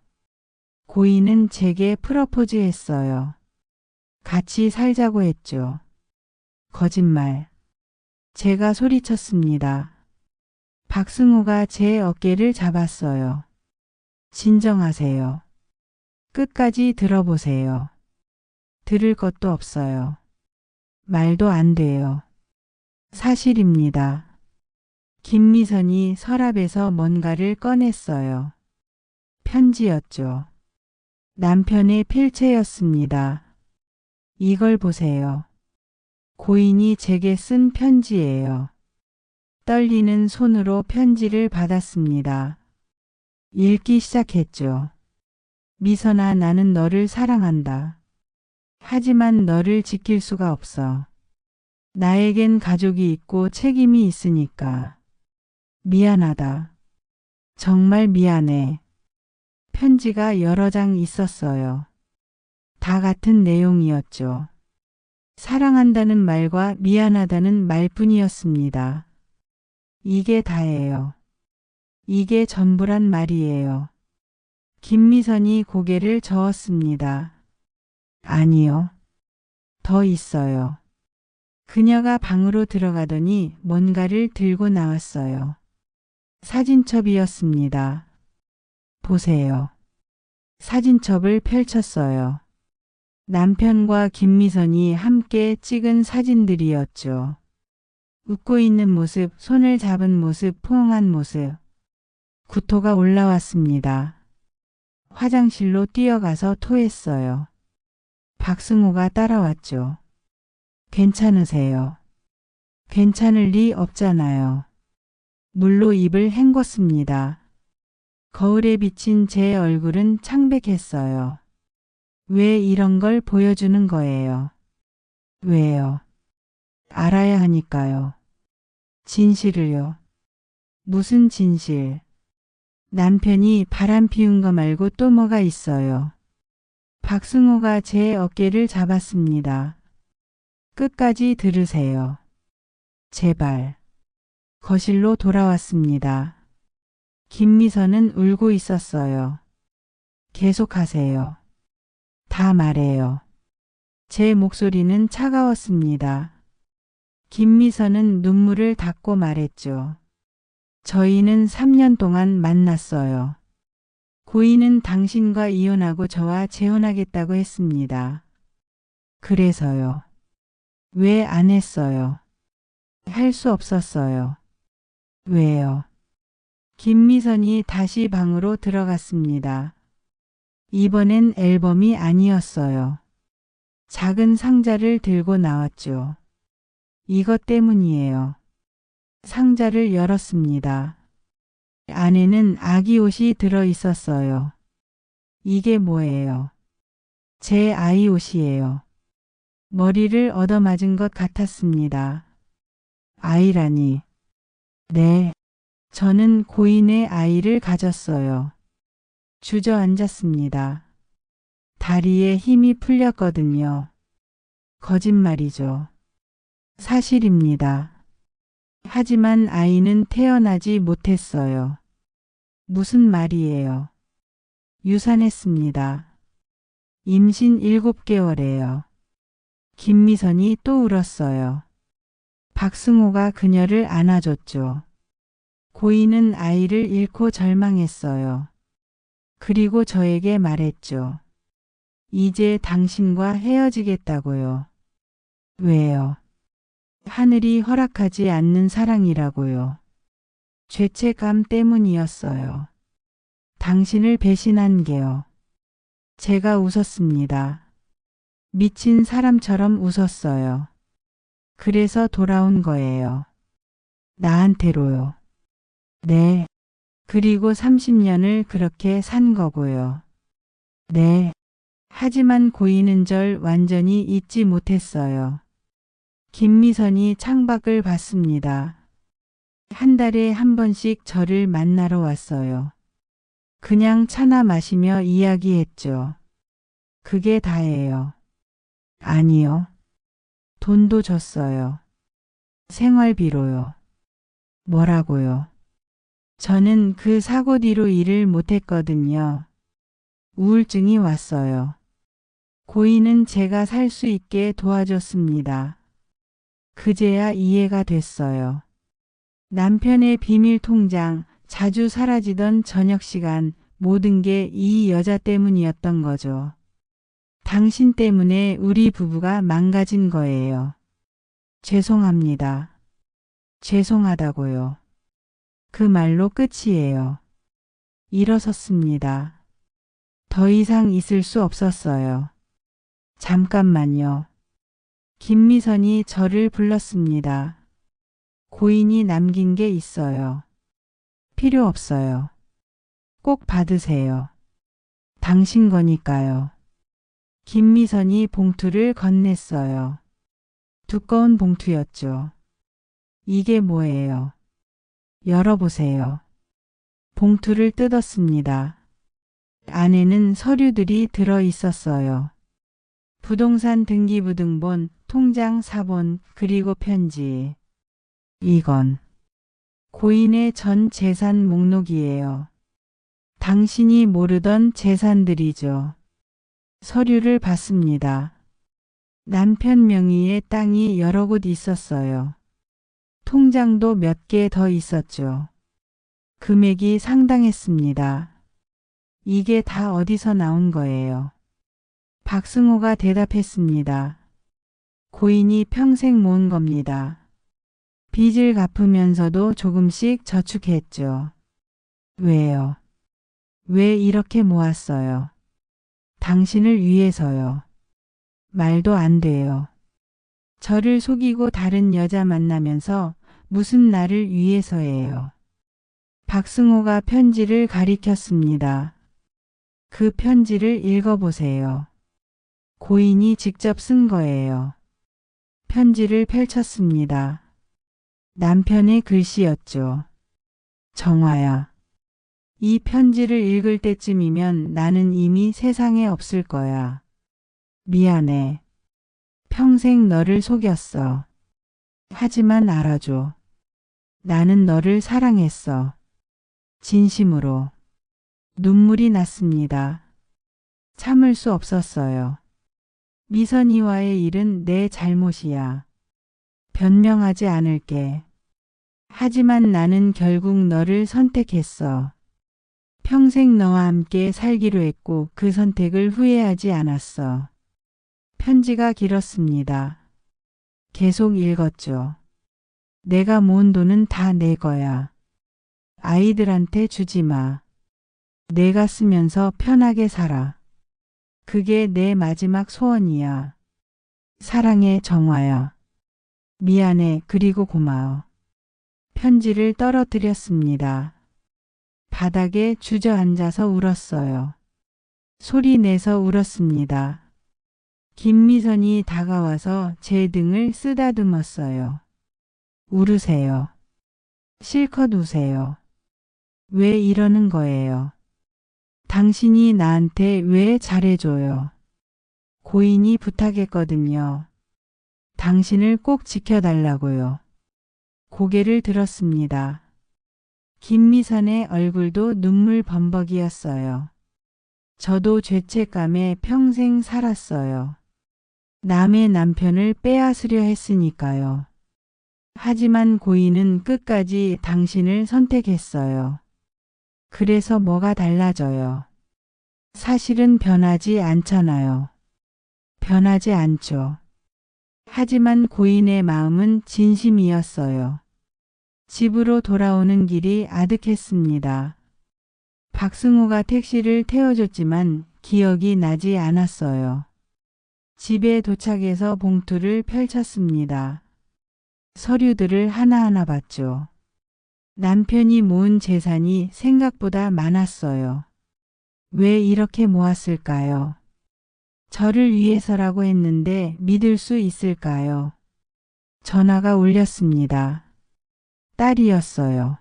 고인은 제게 프러포즈했어요. 같이 살자고 했죠. 거짓말. 제가 소리쳤습니다. 박승호가 제 어깨를 잡았어요. 진정하세요. 끝까지 들어보세요. 들을 것도 없어요. 말도 안 돼요. 사실입니다. 김미선이 서랍에서 뭔가를 꺼냈어요. 편지였죠. 남편의 필체였습니다. 이걸 보세요. 고인이 제게 쓴 편지예요. 떨리는 손으로 편지를 받았습니다. 읽기 시작했죠. 미선아, 나는 너를 사랑한다. 하지만 너를 지킬 수가 없어. 나에겐 가족이 있고 책임이 있으니까. 미안하다. 정말 미안해. 편지가 여러 장 있었어요. 다 같은 내용이었죠. 사랑한다는 말과 미안하다는 말뿐이었습니다. 이게 다예요. 이게 전부란 말이에요. 김미선이 고개를 저었습니다. 아니요. 더 있어요. 그녀가 방으로 들어가더니 뭔가를 들고 나왔어요. 사진첩이었습니다. 보세요. 사진첩을 펼쳤어요. 남편과 김미선이 함께 찍은 사진들이었죠. 웃고 있는 모습, 손을 잡은 모습, 포옹한 모습. 구토가 올라왔습니다. 화장실로 뛰어가서 토했어요. 박승호가 따라왔죠. 괜찮으세요? 괜찮을 리 없잖아요. 물로 입을 헹궜습니다. 거울에 비친 제 얼굴은 창백했어요. 왜 이런 걸 보여주는 거예요? 왜요? 알아야 하니까요. 진실을요. 무슨 진실? 남편이 바람 피운 거 말고 또 뭐가 있어요? 박승호가 제 어깨를 잡았습니다. 끝까지 들으세요. 제발. 거실로 돌아왔습니다. 김미선은 울고 있었어요. 계속하세요. 다 말해요. 제 목소리는 차가웠습니다. 김미선은 눈물을 닦고 말했죠. 저희는 3년 동안 만났어요. 고인은 당신과 이혼하고 저와 재혼하겠다고 했습니다. 그래서요. 왜 안 했어요? 할 수 없었어요. 왜요? 김미선이 다시 방으로 들어갔습니다. 이번엔 앨범이 아니었어요. 작은 상자를 들고 나왔죠. 이것 때문이에요. 상자를 열었습니다. 안에는 아기 옷이 들어 있었어요. 이게 뭐예요? 제 아이 옷이에요. 머리를 얻어맞은 것 같았습니다. 아이라니. 네. 저는 고인의 아이를 가졌어요. 주저앉았습니다. 다리에 힘이 풀렸거든요. 거짓말이죠. 사실입니다. 하지만 아이는 태어나지 못했어요. 무슨 말이에요? 유산했습니다. 임신 7개월에요. 김미선이 또 울었어요. 박승호가 그녀를 안아줬죠. 고인은 아이를 잃고 절망했어요. 그리고 저에게 말했죠. 이제 당신과 헤어지겠다고요. 왜요? 하늘이 허락하지 않는 사랑이라고요. 죄책감 때문이었어요. 당신을 배신한 게요. 제가 웃었습니다. 미친 사람처럼 웃었어요. 그래서 돌아온 거예요. 나한테로요. 네. 그리고 30년을 그렇게 산 거고요. 네. 하지만 고인은 절 완전히 잊지 못했어요. 김미선이 창밖을 봤습니다. 한 달에 한 번씩 저를 만나러 왔어요. 그냥 차나 마시며 이야기했죠. 그게 다예요. 아니요. 돈도 줬어요. 생활비로요. 뭐라고요? 저는 그 사고 뒤로 일을 못했거든요. 우울증이 왔어요. 고인은 제가 살 수 있게 도와줬습니다. 그제야 이해가 됐어요. 남편의 비밀 통장, 자주 사라지던 저녁 시간, 모든 게 이 여자 때문이었던 거죠. 당신 때문에 우리 부부가 망가진 거예요. 죄송합니다. 죄송하다고요. 그 말로 끝이에요. 일어섰습니다. 더 이상 있을 수 없었어요. 잠깐만요. 김미선이 저를 불렀습니다. 고인이 남긴 게 있어요. 필요 없어요. 꼭 받으세요. 당신 거니까요. 김미선이 봉투를 건넸어요. 두꺼운 봉투였죠. 이게 뭐예요? 열어보세요. 봉투를 뜯었습니다. 안에는 서류들이 들어 있었어요. 부동산 등기부등본, 통장 사본, 그리고 편지. 이건 고인의 전 재산 목록이에요. 당신이 모르던 재산들이죠. 서류를 봤습니다. 남편 명의의 땅이 여러 곳 있었어요. 통장도 몇 개 더 있었죠. 금액이 상당했습니다. 이게 다 어디서 나온 거예요? 박승호가 대답했습니다. 고인이 평생 모은 겁니다. 빚을 갚으면서도 조금씩 저축했죠. 왜요? 왜 이렇게 모았어요? 당신을 위해서요. 말도 안 돼요. 저를 속이고 다른 여자 만나면서 무슨 나를 위해서예요. 박승호가 편지를 가리켰습니다. 그 편지를 읽어보세요. 고인이 직접 쓴 거예요. 편지를 펼쳤습니다. 남편의 글씨였죠. 정화야. 이 편지를 읽을 때쯤이면 나는 이미 세상에 없을 거야. 미안해. 평생 너를 속였어. 하지만 알아줘. 나는 너를 사랑했어. 진심으로. 눈물이 났습니다. 참을 수 없었어요. 미선이와의 일은 내 잘못이야. 변명하지 않을게. 하지만 나는 결국 너를 선택했어. 평생 너와 함께 살기로 했고 그 선택을 후회하지 않았어. 편지가 길었습니다. 계속 읽었죠. 내가 모은 돈은 다 내 거야. 아이들한테 주지 마. 내가 쓰면서 편하게 살아. 그게 내 마지막 소원이야. 사랑해, 정화야. 미안해, 그리고 고마워. 편지를 떨어뜨렸습니다. 바닥에 주저앉아서 울었어요. 소리 내서 울었습니다. 김미선이 다가와서 제 등을 쓰다듬었어요. 울으세요. 실컷 우세요. 왜 이러는 거예요? 당신이 나한테 왜 잘해줘요? 고인이 부탁했거든요. 당신을 꼭 지켜달라고요. 고개를 들었습니다. 김미선의 얼굴도 눈물 범벅이었어요. 저도 죄책감에 평생 살았어요. 남의 남편을 빼앗으려 했으니까요. 하지만 고인은 끝까지 당신을 선택했어요. 그래서 뭐가 달라져요? 사실은 변하지 않잖아요. 변하지 않죠. 하지만 고인의 마음은 진심이었어요. 집으로 돌아오는 길이 아득했습니다. 박승호가 택시를 태워줬지만 기억이 나지 않았어요. 집에 도착해서 봉투를 펼쳤습니다. 서류들을 하나하나 봤죠. 남편이 모은 재산이 생각보다 많았어요. 왜 이렇게 모았을까요? 저를 위해서라고 했는데 믿을 수 있을까요? 전화가 울렸습니다. 딸이었어요.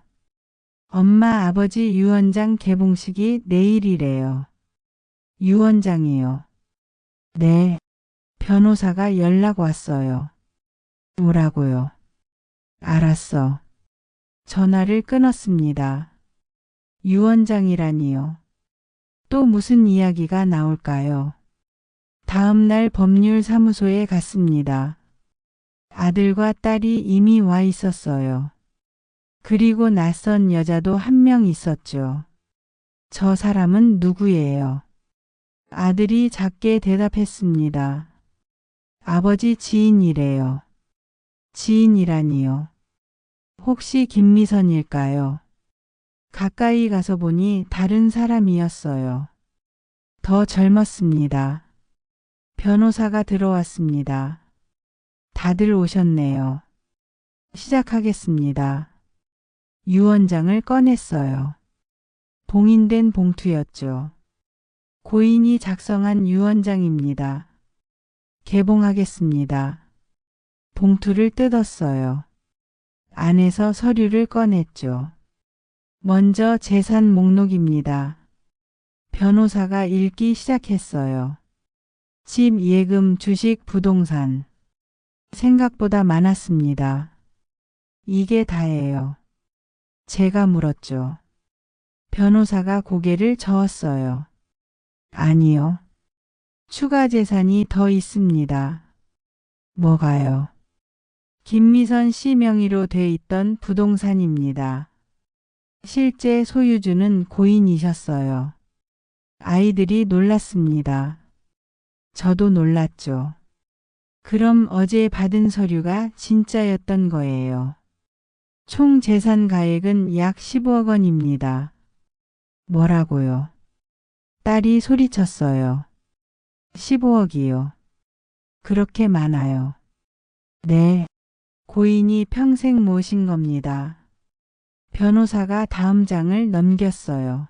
엄마, 아버지 유언장 개봉식이 내일이래요. 유언장이요. 네. 변호사가 연락 왔어요. 오라고요. 알았어. 전화를 끊었습니다. 유언장이라니요. 또 무슨 이야기가 나올까요? 다음 날 법률사무소에 갔습니다. 아들과 딸이 이미 와 있었어요. 그리고 낯선 여자도 한 명 있었죠. 저 사람은 누구예요? 아들이 작게 대답했습니다. 아버지 지인이래요. 지인이라니요. 혹시 김미선일까요? 가까이 가서 보니 다른 사람이었어요. 더 젊었습니다. 변호사가 들어왔습니다. 다들 오셨네요. 시작하겠습니다. 유언장을 꺼냈어요. 봉인된 봉투였죠. 고인이 작성한 유언장입니다. 개봉하겠습니다. 봉투를 뜯었어요. 안에서 서류를 꺼냈죠. 먼저 재산 목록입니다. 변호사가 읽기 시작했어요. 집, 예금, 주식, 부동산. 생각보다 많았습니다. 이게 다예요. 제가 물었죠. 변호사가 고개를 저었어요. 아니요. 추가 재산이 더 있습니다. 뭐가요? 김미선 씨 명의로 돼 있던 부동산입니다. 실제 소유주는 고인이셨어요. 아이들이 놀랐습니다. 저도 놀랐죠. 그럼 어제 받은 서류가 진짜였던 거예요. 총 재산 가액은 약 15억 원입니다. 뭐라고요? 딸이 소리쳤어요. 15억이요. 그렇게 많아요. 네. 고인이 평생 모신 겁니다. 변호사가 다음 장을 넘겼어요.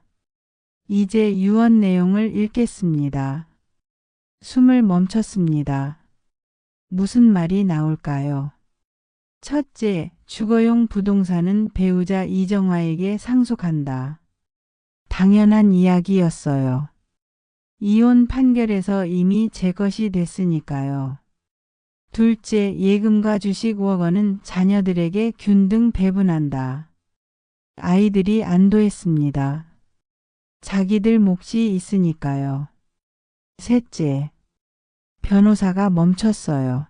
이제 유언 내용을 읽겠습니다. 숨을 멈췄습니다. 무슨 말이 나올까요? 첫째, 주거용 부동산은 배우자 이정화에게 상속한다. 당연한 이야기였어요. 이혼 판결에서 이미 제 것이 됐으니까요. 둘째, 예금과 주식 5억 원은 자녀들에게 균등 배분한다. 아이들이 안도했습니다. 자기들 몫이 있으니까요. 셋째, 변호사가 멈췄어요.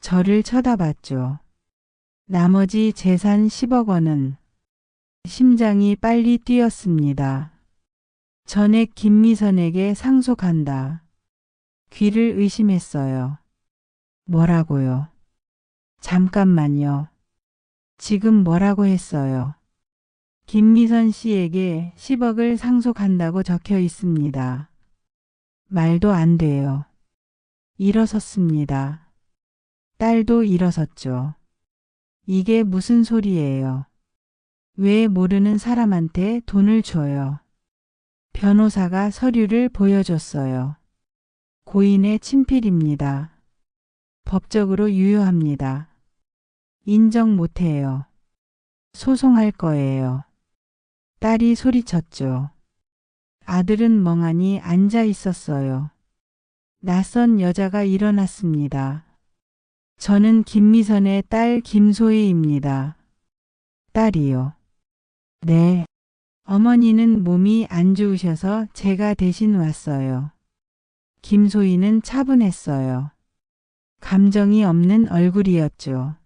저를 쳐다봤죠. 나머지 재산 10억 원은 심장이 빨리 뛰었습니다. 전액 김미선에게 상속한다. 귀를 의심했어요. 뭐라고요? 잠깐만요. 지금 뭐라고 했어요? 김미선 씨에게 10억을 상속한다고 적혀 있습니다. 말도 안 돼요. 일어섰습니다. 딸도 일어섰죠. 이게 무슨 소리예요? 왜 모르는 사람한테 돈을 줘요? 변호사가 서류를 보여줬어요. 고인의 친필입니다. 법적으로 유효합니다. 인정 못해요. 소송할 거예요. 딸이 소리쳤죠. 아들은 멍하니 앉아 있었어요. 낯선 여자가 일어났습니다. 저는 김미선의 딸 김소희입니다. 딸이요. 네. 어머니는 몸이 안 좋으셔서 제가 대신 왔어요. 김소희는 차분했어요. 감정이 없는 얼굴이었죠.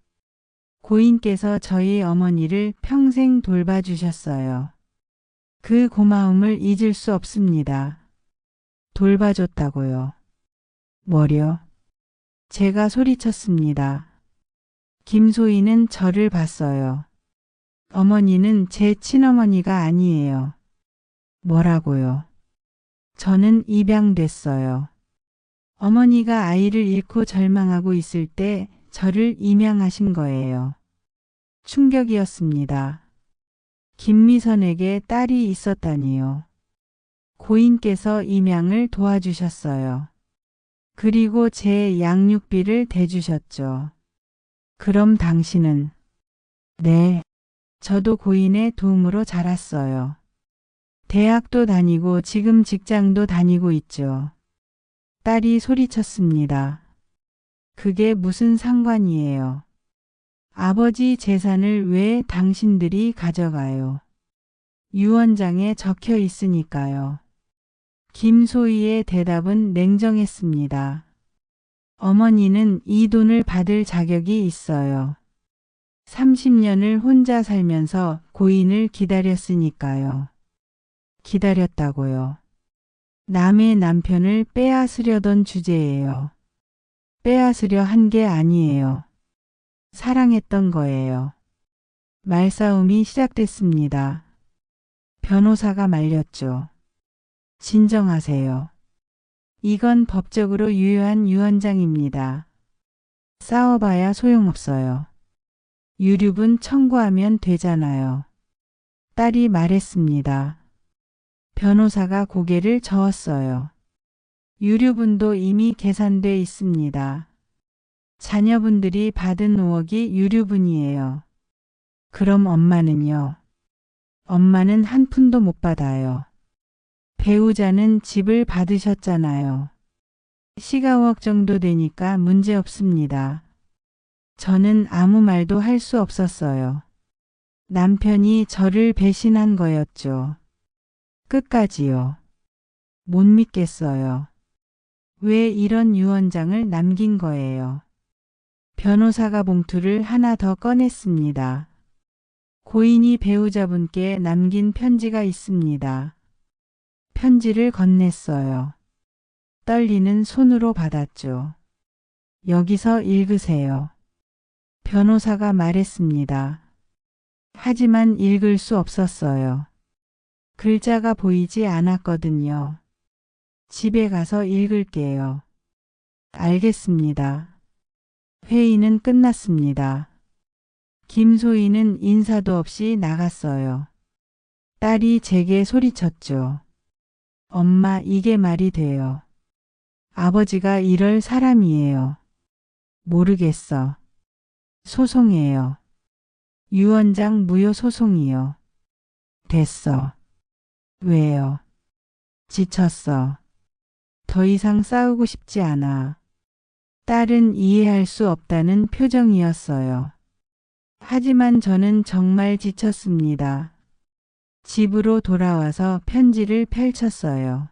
고인께서 저희 어머니를 평생 돌봐주셨어요. 그 고마움을 잊을 수 없습니다. 돌봐줬다고요. 뭐려? 제가 소리쳤습니다. 김소희는 저를 봤어요. 어머니는 제 친어머니가 아니에요. 뭐라고요? 저는 입양됐어요. 어머니가 아이를 잃고 절망하고 있을 때 저를 입양하신 거예요. 충격이었습니다. 김미선에게 딸이 있었다니요. 고인께서 입양을 도와주셨어요. 그리고 제 양육비를 대주셨죠. 그럼 당신은? 네, 저도 고인의 도움으로 자랐어요. 대학도 다니고 지금 직장도 다니고 있죠. 딸이 소리쳤습니다. 그게 무슨 상관이에요? 아버지 재산을 왜 당신들이 가져가요? 유언장에 적혀 있으니까요. 김소희의 대답은 냉정했습니다. 어머니는 이 돈을 받을 자격이 있어요. 30년을 혼자 살면서 고인을 기다렸으니까요. 기다렸다고요. 남의 남편을 빼앗으려던 주제예요. 빼앗으려 한 게 아니에요. 사랑했던 거예요. 말싸움이 시작됐습니다. 변호사가 말렸죠. 진정하세요. 이건 법적으로 유효한 유언장입니다. 싸워봐야 소용없어요. 유류분 청구하면 되잖아요. 딸이 말했습니다. 변호사가 고개를 저었어요. 유류분도 이미 계산돼 있습니다. 자녀분들이 받은 5억이 유류분이에요. 그럼 엄마는요? 엄마는 한 푼도 못 받아요. 배우자는 집을 받으셨잖아요. 시가 5억 정도 되니까 문제 없습니다. 저는 아무 말도 할 수 없었어요. 남편이 저를 배신한 거였죠. 끝까지요. 못 믿겠어요. 왜 이런 유언장을 남긴 거예요? 변호사가 봉투를 하나 더 꺼냈습니다. 고인이 배우자분께 남긴 편지가 있습니다. 편지를 건넸어요. 떨리는 손으로 받았죠. 여기서 읽으세요. 변호사가 말했습니다. 하지만 읽을 수 없었어요. 글자가 보이지 않았거든요. 집에 가서 읽을게요. 알겠습니다. 회의는 끝났습니다. 김소희는 인사도 없이 나갔어요. 딸이 제게 소리쳤죠. 엄마, 이게 말이 돼요. 아버지가 이럴 사람이에요. 모르겠어. 소송해요. 유언장 무효 소송이요. 됐어. 왜요? 지쳤어. 더 이상 싸우고 싶지 않아. 딸은 이해할 수 없다는 표정이었어요. 하지만 저는 정말 지쳤습니다. 집으로 돌아와서 편지를 펼쳤어요.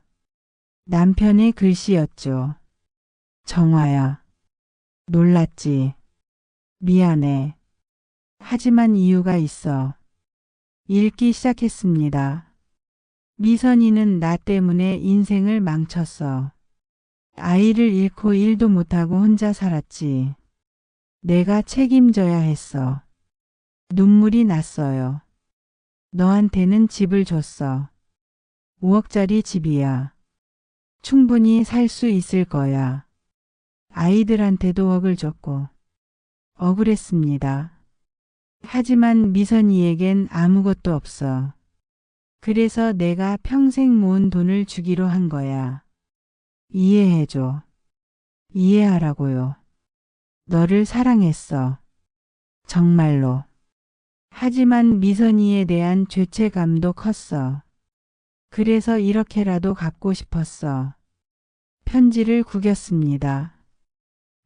남편의 글씨였죠. 정화야. 놀랐지. 미안해. 하지만 이유가 있어. 읽기 시작했습니다. 미선이는 나 때문에 인생을 망쳤어. 아이를 잃고 일도 못하고 혼자 살았지. 내가 책임져야 했어. 눈물이 났어요. 너한테는 집을 줬어. 5억짜리 집이야. 충분히 살 수 있을 거야. 아이들한테도 5억을 줬고. 억울했습니다. 하지만 미선이에겐 아무것도 없어. 그래서 내가 평생 모은 돈을 주기로 한 거야. 이해해줘. 이해하라고요. 너를 사랑했어. 정말로. 하지만 미선이에 대한 죄책감도 컸어. 그래서 이렇게라도 갚고 싶었어. 편지를 구겼습니다.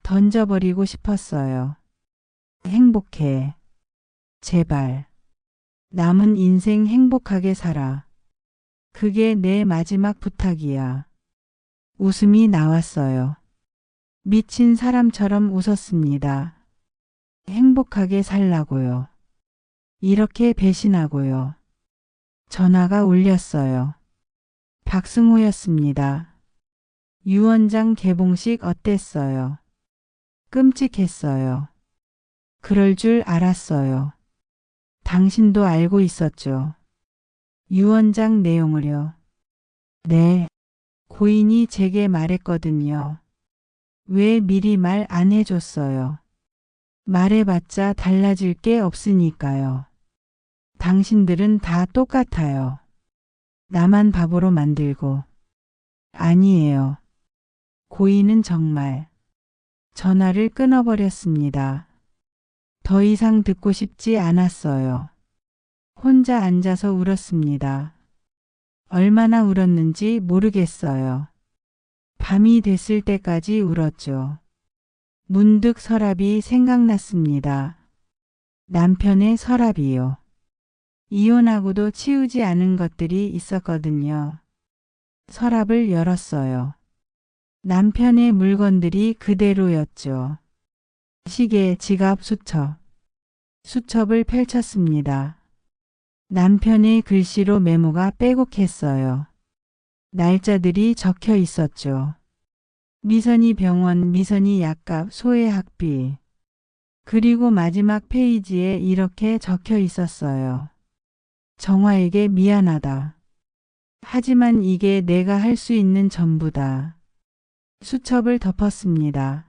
던져버리고 싶었어요. 행복해. 제발. 남은 인생 행복하게 살아. 그게 내 마지막 부탁이야. 웃음이 나왔어요. 미친 사람처럼 웃었습니다. 행복하게 살라고요. 이렇게 배신하고요. 전화가 울렸어요. 박승호였습니다. 유언장 개봉식 어땠어요? 끔찍했어요. 그럴 줄 알았어요. 당신도 알고 있었죠. 유언장 내용을요. 네. 고인이 제게 말했거든요. 왜 미리 말 안 해줬어요? 말해봤자 달라질 게 없으니까요. 당신들은 다 똑같아요. 나만 바보로 만들고. 아니에요. 고인은 정말 전화를 끊어버렸습니다. 더 이상 듣고 싶지 않았어요. 혼자 앉아서 울었습니다. 얼마나 울었는지 모르겠어요. 밤이 됐을 때까지 울었죠. 문득 서랍이 생각났습니다. 남편의 서랍이요. 이혼하고도 치우지 않은 것들이 있었거든요. 서랍을 열었어요. 남편의 물건들이 그대로였죠. 시계, 지갑, 수첩. 수첩을 펼쳤습니다. 남편의 글씨로 메모가 빼곡했어요. 날짜들이 적혀 있었죠. 미선이 병원, 미선이 약값, 소의 학비. 그리고 마지막 페이지에 이렇게 적혀 있었어요. 정화에게 미안하다. 하지만 이게 내가 할 수 있는 전부다. 수첩을 덮었습니다.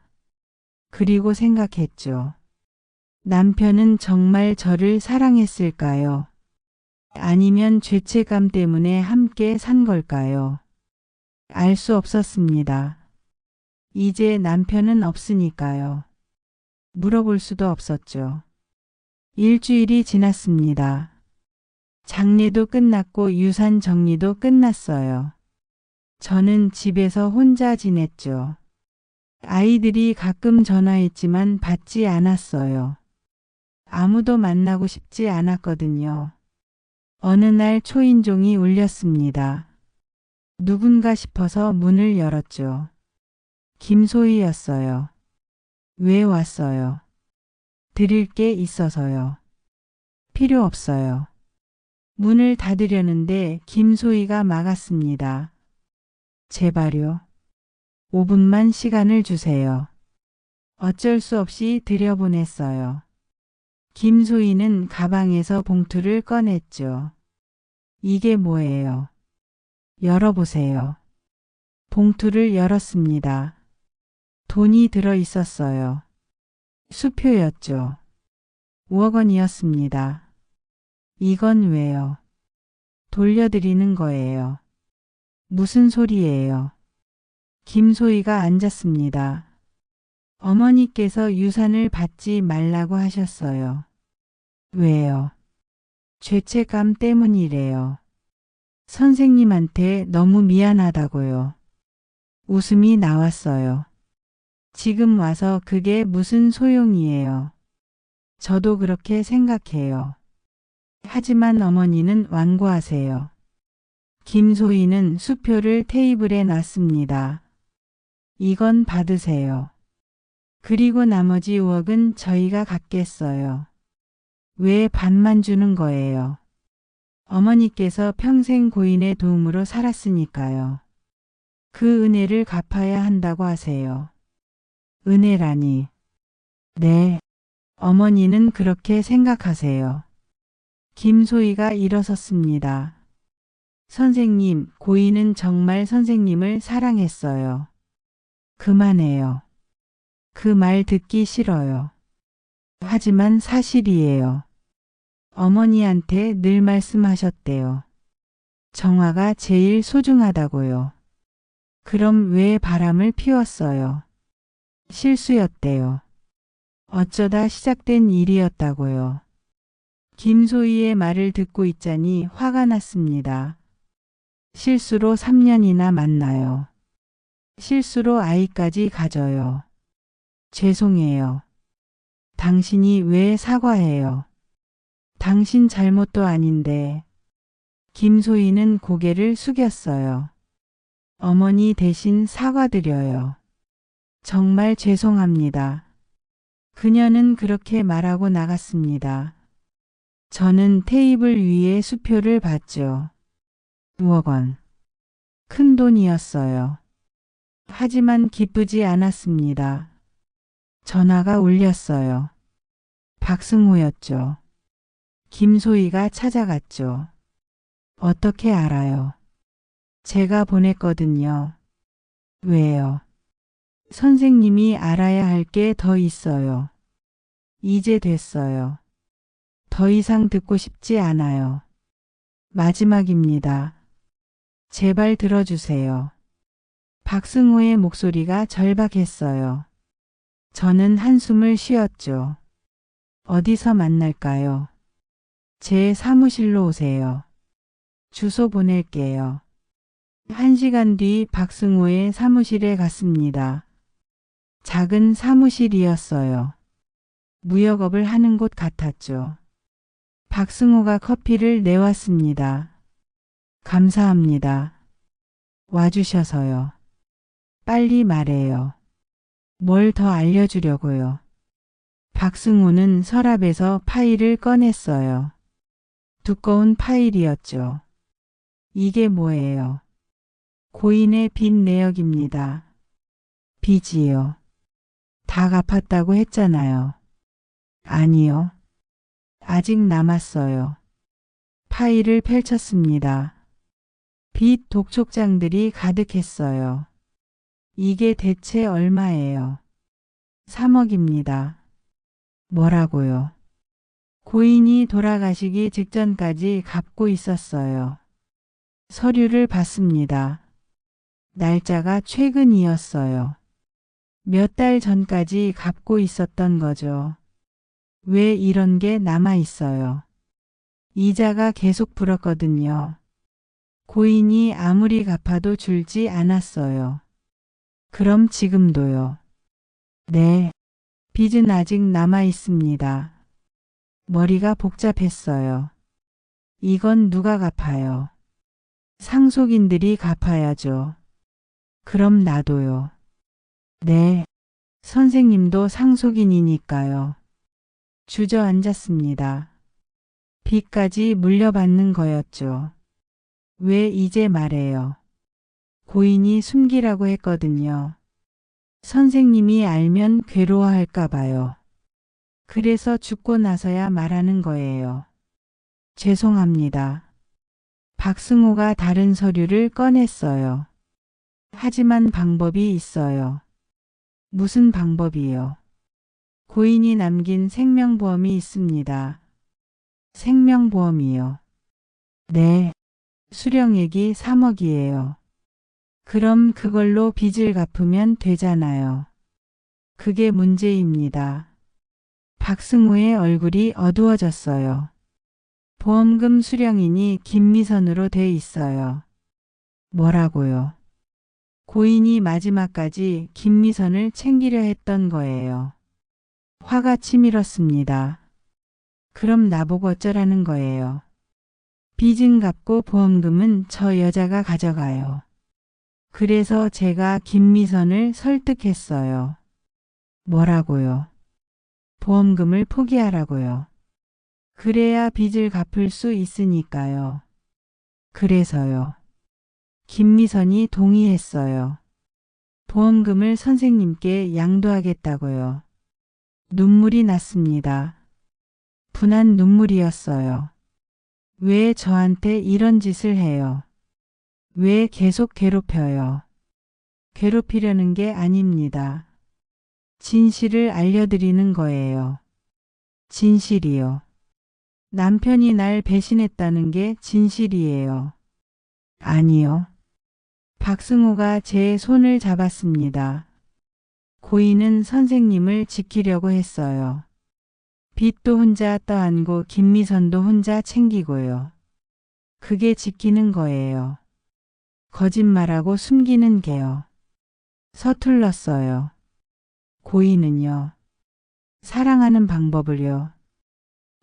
그리고 생각했죠. 남편은 정말 저를 사랑했을까요? 아니면 죄책감 때문에 함께 산 걸까요? 알 수 없었습니다. 이제 남편은 없으니까요. 물어볼 수도 없었죠. 일주일이 지났습니다. 장례도 끝났고 유산 정리도 끝났어요. 저는 집에서 혼자 지냈죠. 아이들이 가끔 전화했지만 받지 않았어요. 아무도 만나고 싶지 않았거든요. 어느 날 초인종이 울렸습니다. 누군가 싶어서 문을 열었죠. 김소희였어요. 왜 왔어요? 드릴 게 있어서요. 필요 없어요. 문을 닫으려는데 김소희가 막았습니다. 제발요. 5분만 시간을 주세요. 어쩔 수 없이 들여보냈어요. 김소희는 가방에서 봉투를 꺼냈죠. 이게 뭐예요? 열어보세요. 봉투를 열었습니다. 돈이 들어 있었어요. 수표였죠. 5억 원이었습니다. 이건 왜요? 돌려드리는 거예요. 무슨 소리예요? 김소희가 앉았습니다. 어머니께서 유산을 받지 말라고 하셨어요. 왜요? 죄책감 때문이래요. 선생님한테 너무 미안하다고요. 웃음이 나왔어요. 지금 와서 그게 무슨 소용이에요. 저도 그렇게 생각해요. 하지만 어머니는 완고하세요. 김소희는 수표를 테이블에 놨습니다. 이건 받으세요. 그리고 나머지 5억은 저희가 갖겠어요. 왜 반만 주는 거예요? 어머니께서 평생 고인의 도움으로 살았으니까요. 그 은혜를 갚아야 한다고 하세요. 은혜라니. 네. 어머니는 그렇게 생각하세요. 김소희가 일어섰습니다. 선생님, 고인은 정말 선생님을 사랑했어요. 그만해요. 그 말 듣기 싫어요. 하지만 사실이에요. 어머니한테 늘 말씀하셨대요. 정화가 제일 소중하다고요. 그럼 왜 바람을 피웠어요? 실수였대요. 어쩌다 시작된 일이었다고요. 김소희의 말을 듣고 있자니 화가 났습니다. 실수로 3년이나 만나요. 실수로 아이까지 가져요. 죄송해요. 당신이 왜 사과해요? 당신 잘못도 아닌데. 김소희는 고개를 숙였어요. 어머니 대신 사과드려요. 정말 죄송합니다. 그녀는 그렇게 말하고 나갔습니다. 저는 테이블 위에 수표를 봤죠. 5억 원. 큰 돈이었어요. 하지만 기쁘지 않았습니다. 전화가 울렸어요. 박승호였죠. 김소희가 찾아갔죠. 어떻게 알아요? 제가 보냈거든요. 왜요? 선생님이 알아야 할 게 더 있어요. 이제 됐어요. 더 이상 듣고 싶지 않아요. 마지막입니다. 제발 들어주세요. 박승호의 목소리가 절박했어요. 저는 한숨을 쉬었죠. 어디서 만날까요? 제 사무실로 오세요. 주소 보낼게요. 1시간 뒤 박승호의 사무실에 갔습니다. 작은 사무실이었어요. 무역업을 하는 곳 같았죠. 박승호가 커피를 내왔습니다. 감사합니다. 와주셔서요. 빨리 말해요. 뭘 더 알려주려고요. 박승호는 서랍에서 파일을 꺼냈어요. 두꺼운 파일이었죠. 이게 뭐예요? 고인의 빚 내역입니다. 빚이요. 다 갚았다고 했잖아요. 아니요. 아직 남았어요. 파일을 펼쳤습니다. 빚 독촉장들이 가득했어요. 이게 대체 얼마예요? 3억입니다. 뭐라고요? 고인이 돌아가시기 직전까지 갚고 있었어요. 서류를 봤습니다. 날짜가 최근이었어요. 몇 달 전까지 갚고 있었던 거죠. 왜 이런 게 남아 있어요? 이자가 계속 불었거든요. 고인이 아무리 갚아도 줄지 않았어요. 그럼 지금도요? 네. 빚은 아직 남아 있습니다. 머리가 복잡했어요. 이건 누가 갚아요? 상속인들이 갚아야죠. 그럼 나도요. 네. 선생님도 상속인이니까요. 주저앉았습니다. 빚까지 물려받는 거였죠. 왜 이제 말해요? 고인이 숨기라고 했거든요. 선생님이 알면 괴로워할까 봐요. 그래서 죽고 나서야 말하는 거예요. 죄송합니다. 박승호가 다른 서류를 꺼냈어요. 하지만 방법이 있어요. 무슨 방법이요? 고인이 남긴 생명보험이 있습니다. 생명보험이요. 네. 수령액이 3억이에요. 그럼 그걸로 빚을 갚으면 되잖아요. 그게 문제입니다. 박승호의 얼굴이 어두워졌어요. 보험금 수령인이 김미선으로 돼 있어요. 뭐라고요? 고인이 마지막까지 김미선을 챙기려 했던 거예요. 화가 치밀었습니다. 그럼 나보고 어쩌라는 거예요? 빚은 갚고 보험금은 저 여자가 가져가요. 그래서 제가 김미선을 설득했어요. 뭐라고요? 보험금을 포기하라고요. 그래야 빚을 갚을 수 있으니까요. 그래서요. 김미선이 동의했어요. 보험금을 선생님께 양도하겠다고요. 눈물이 났습니다. 분한 눈물이었어요. 왜 저한테 이런 짓을 해요? 왜 계속 괴롭혀요? 괴롭히려는 게 아닙니다. 진실을 알려드리는 거예요. 진실이요. 남편이 날 배신했다는 게 진실이에요. 아니요. 박승호가 제 손을 잡았습니다. 고인은 선생님을 지키려고 했어요. 빚도 혼자 떠안고 김미선도 혼자 챙기고요. 그게 지키는 거예요. 거짓말하고 숨기는 게요. 서툴렀어요. 고인은요. 사랑하는 방법을요.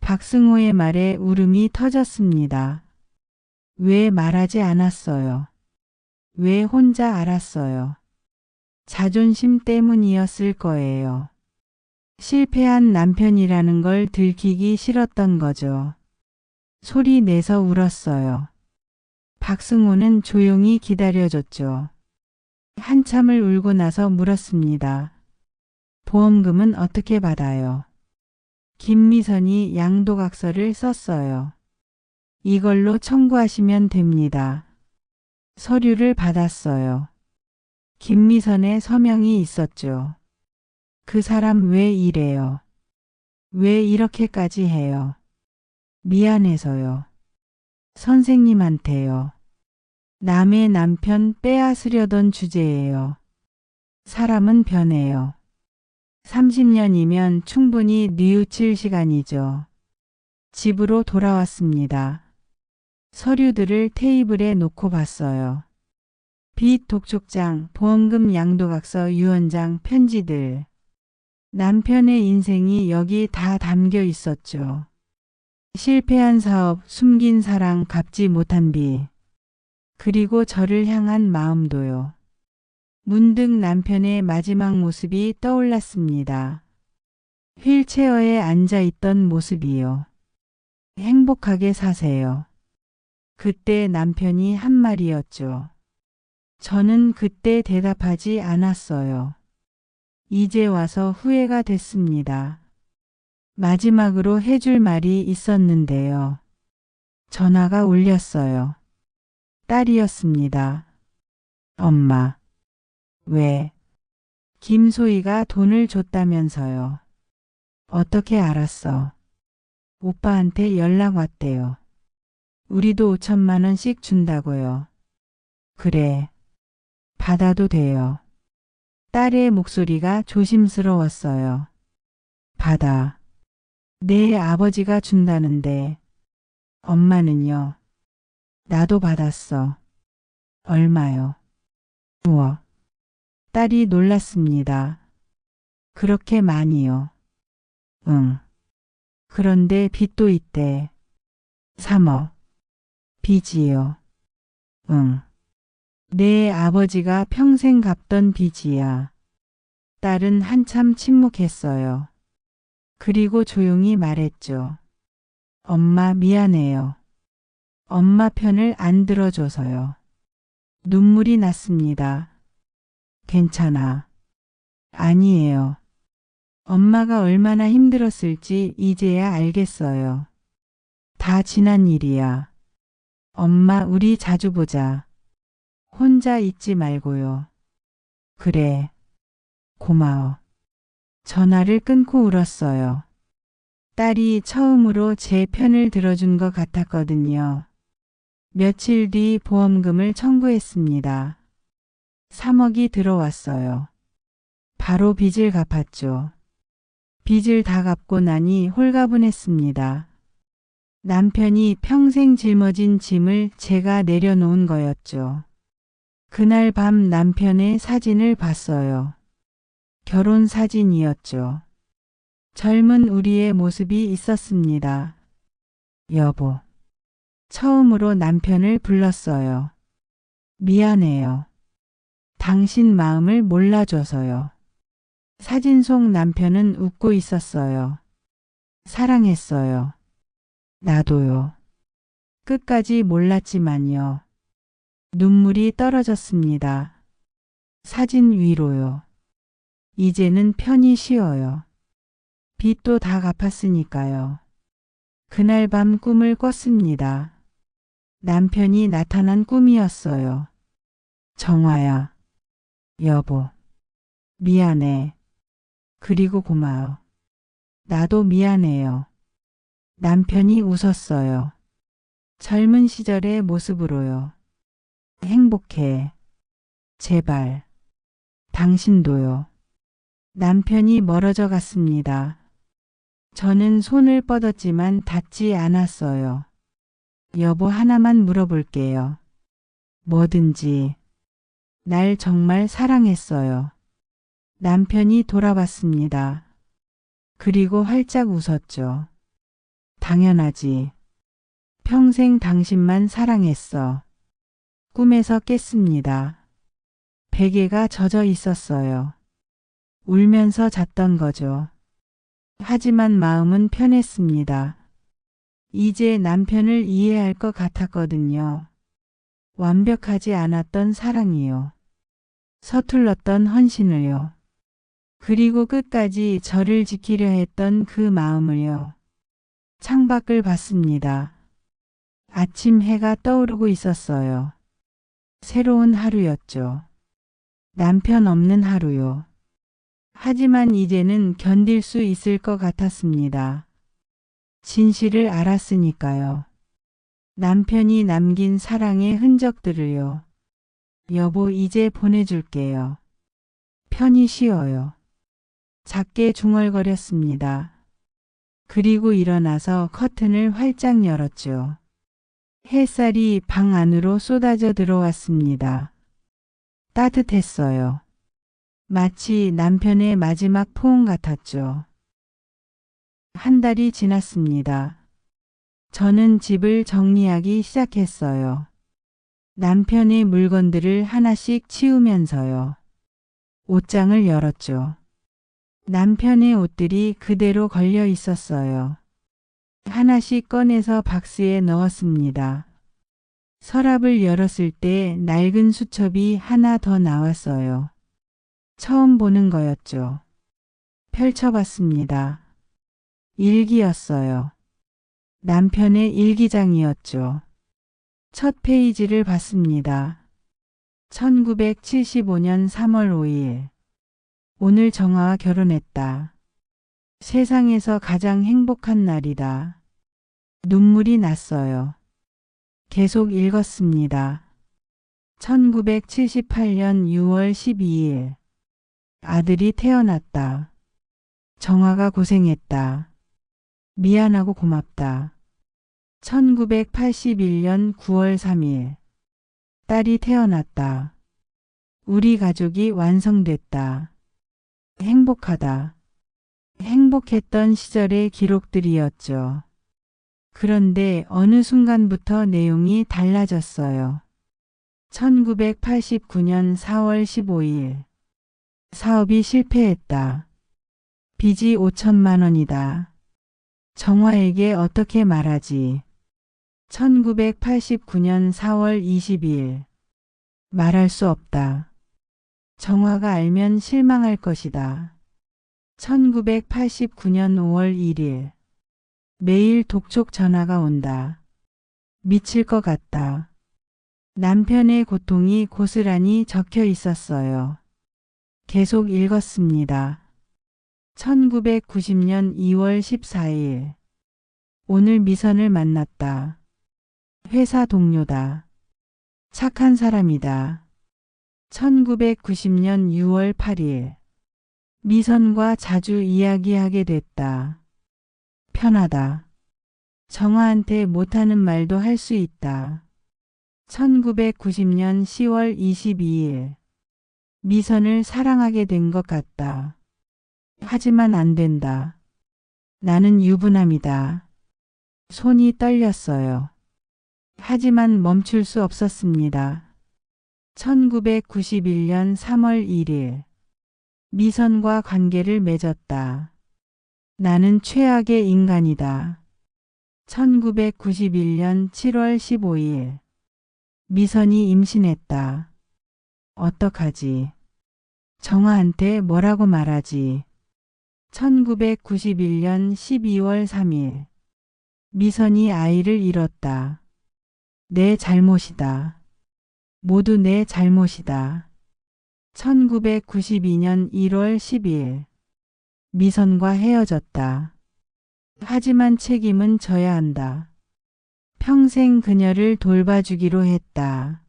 박승호의 말에 울음이 터졌습니다. 왜 말하지 않았어요? 왜 혼자 알았어요? 자존심 때문이었을 거예요. 실패한 남편이라는 걸 들키기 싫었던 거죠. 소리 내서 울었어요. 박승호는 조용히 기다려줬죠. 한참을 울고 나서 물었습니다. 보험금은 어떻게 받아요? 김미선이 양도각서를 썼어요. 이걸로 청구하시면 됩니다. 서류를 받았어요. 김미선의 서명이 있었죠. 그 사람 왜 이래요? 왜 이렇게까지 해요? 미안해서요. 선생님한테요. 남의 남편 빼앗으려던 주제예요. 사람은 변해요. 30년이면 충분히 뉘우칠 시간이죠. 집으로 돌아왔습니다. 서류들을 테이블에 놓고 봤어요. 빚 독촉장, 보험금 양도각서, 유언장, 편지들. 남편의 인생이 여기 다 담겨 있었죠. 실패한 사업, 숨긴 사랑, 갚지 못한 빚. 그리고 저를 향한 마음도요. 문득 남편의 마지막 모습이 떠올랐습니다. 휠체어에 앉아 있던 모습이요. 행복하게 사세요. 그때 남편이 한 말이었죠. 저는 그때 대답하지 않았어요. 이제 와서 후회가 됐습니다. 마지막으로 해줄 말이 있었는데요. 전화가 울렸어요. 딸이었습니다. 엄마. 왜? 김소희가 돈을 줬다면서요. 어떻게 알았어? 오빠한테 연락 왔대요. 우리도 5천만 원씩 준다고요. 그래. 받아도 돼요. 딸의 목소리가 조심스러웠어요. 받아. 내 아버지가 준다는데. 엄마는요? 나도 받았어. 얼마요? 우와. 딸이 놀랐습니다. 그렇게 많이요. 응. 그런데 빚도 있대. 3억. 빚이요. 응. 내 아버지가 평생 갚던 빚이야. 딸은 한참 침묵했어요. 그리고 조용히 말했죠. 엄마 미안해요. 엄마 편을 안 들어줘서요. 눈물이 났습니다. 괜찮아. 아니에요. 엄마가 얼마나 힘들었을지 이제야 알겠어요. 다 지난 일이야. 엄마 우리 자주 보자. 혼자 있지 말고요. 그래. 고마워. 전화를 끊고 울었어요. 딸이 처음으로 제 편을 들어준 것 같았거든요. 며칠 뒤 보험금을 청구했습니다. 3억이 들어왔어요. 바로 빚을 갚았죠. 빚을 다 갚고 나니 홀가분했습니다. 남편이 평생 짊어진 짐을 제가 내려놓은 거였죠. 그날 밤 남편의 사진을 봤어요. 결혼 사진이었죠. 젊은 우리의 모습이 있었습니다. 여보. 처음으로 남편을 불렀어요. 미안해요. 당신 마음을 몰라줘서요. 사진 속 남편은 웃고 있었어요. 사랑했어요. 나도요. 끝까지 몰랐지만요. 눈물이 떨어졌습니다. 사진 위로요. 이제는 편히 쉬어요. 빚도 다 갚았으니까요. 그날 밤 꿈을 꿨습니다. 남편이 나타난 꿈이었어요. 정화야. 여보. 미안해. 그리고 고마워. 나도 미안해요. 남편이 웃었어요. 젊은 시절의 모습으로요. 행복해. 제발. 당신도요. 남편이 멀어져 갔습니다. 저는 손을 뻗었지만 닿지 않았어요. 여보 하나만 물어볼게요. 뭐든지. 날 정말 사랑했어요. 남편이 돌아봤습니다. 그리고 활짝 웃었죠. 당연하지. 평생 당신만 사랑했어. 꿈에서 깼습니다. 베개가 젖어 있었어요. 울면서 잤던 거죠. 하지만 마음은 편했습니다. 이제 남편을 이해할 것 같았거든요. 완벽하지 않았던 사랑이요. 서툴렀던 헌신을요. 그리고 끝까지 저를 지키려 했던 그 마음을요. 창밖을 봤습니다. 아침 해가 떠오르고 있었어요. 새로운 하루였죠. 남편 없는 하루요. 하지만 이제는 견딜 수 있을 것 같았습니다. 진실을 알았으니까요. 남편이 남긴 사랑의 흔적들을요. 여보 이제 보내줄게요. 편히 쉬어요. 작게 중얼거렸습니다. 그리고 일어나서 커튼을 활짝 열었죠. 햇살이 방 안으로 쏟아져 들어왔습니다. 따뜻했어요. 마치 남편의 마지막 포옹 같았죠. 한 달이 지났습니다. 저는 집을 정리하기 시작했어요. 남편의 물건들을 하나씩 치우면서요. 옷장을 열었죠. 남편의 옷들이 그대로 걸려 있었어요. 하나씩 꺼내서 박스에 넣었습니다. 서랍을 열었을 때 낡은 수첩이 하나 더 나왔어요. 처음 보는 거였죠. 펼쳐봤습니다. 일기였어요. 남편의 일기장이었죠. 첫 페이지를 봤습니다. 1975년 3월 5일. 오늘 정아와 결혼했다. 세상에서 가장 행복한 날이다. 눈물이 났어요. 계속 읽었습니다. 1978년 6월 12일. 아들이 태어났다. 정아가 고생했다. 미안하고 고맙다. 1981년 9월 3일. 딸이 태어났다. 우리 가족이 완성됐다. 행복하다. 행복했던 시절의 기록들이었죠. 그런데 어느 순간부터 내용이 달라졌어요. 1989년 4월 15일. 사업이 실패했다. 빚이 5천만 원이다. 정화에게 어떻게 말하지? 1989년 4월 20일. 말할 수 없다. 정화가 알면 실망할 것이다. 1989년 5월 1일. 매일 독촉 전화가 온다. 미칠 것 같다. 남편의 고통이 고스란히 적혀 있었어요. 계속 읽었습니다. 1990년 2월 14일. 오늘 미선을 만났다. 회사 동료다. 착한 사람이다. 1990년 6월 8일. 미선과 자주 이야기하게 됐다. 편하다. 정화한테 못하는 말도 할 수 있다. 1990년 10월 22일. 미선을 사랑하게 된 것 같다. 하지만 안 된다. 나는 유부남이다. 손이 떨렸어요. 하지만 멈출 수 없었습니다. 1991년 3월 1일. 미선과 관계를 맺었다. 나는 최악의 인간이다. 1991년 7월 15일. 미선이 임신했다. 어떡하지? 정화한테 뭐라고 말하지? 1991년 12월 3일. 미선이 아이를 잃었다. 내 잘못이다. 모두 내 잘못이다. 1992년 1월 10일. 미선과 헤어졌다. 하지만 책임은 져야 한다. 평생 그녀를 돌봐주기로 했다.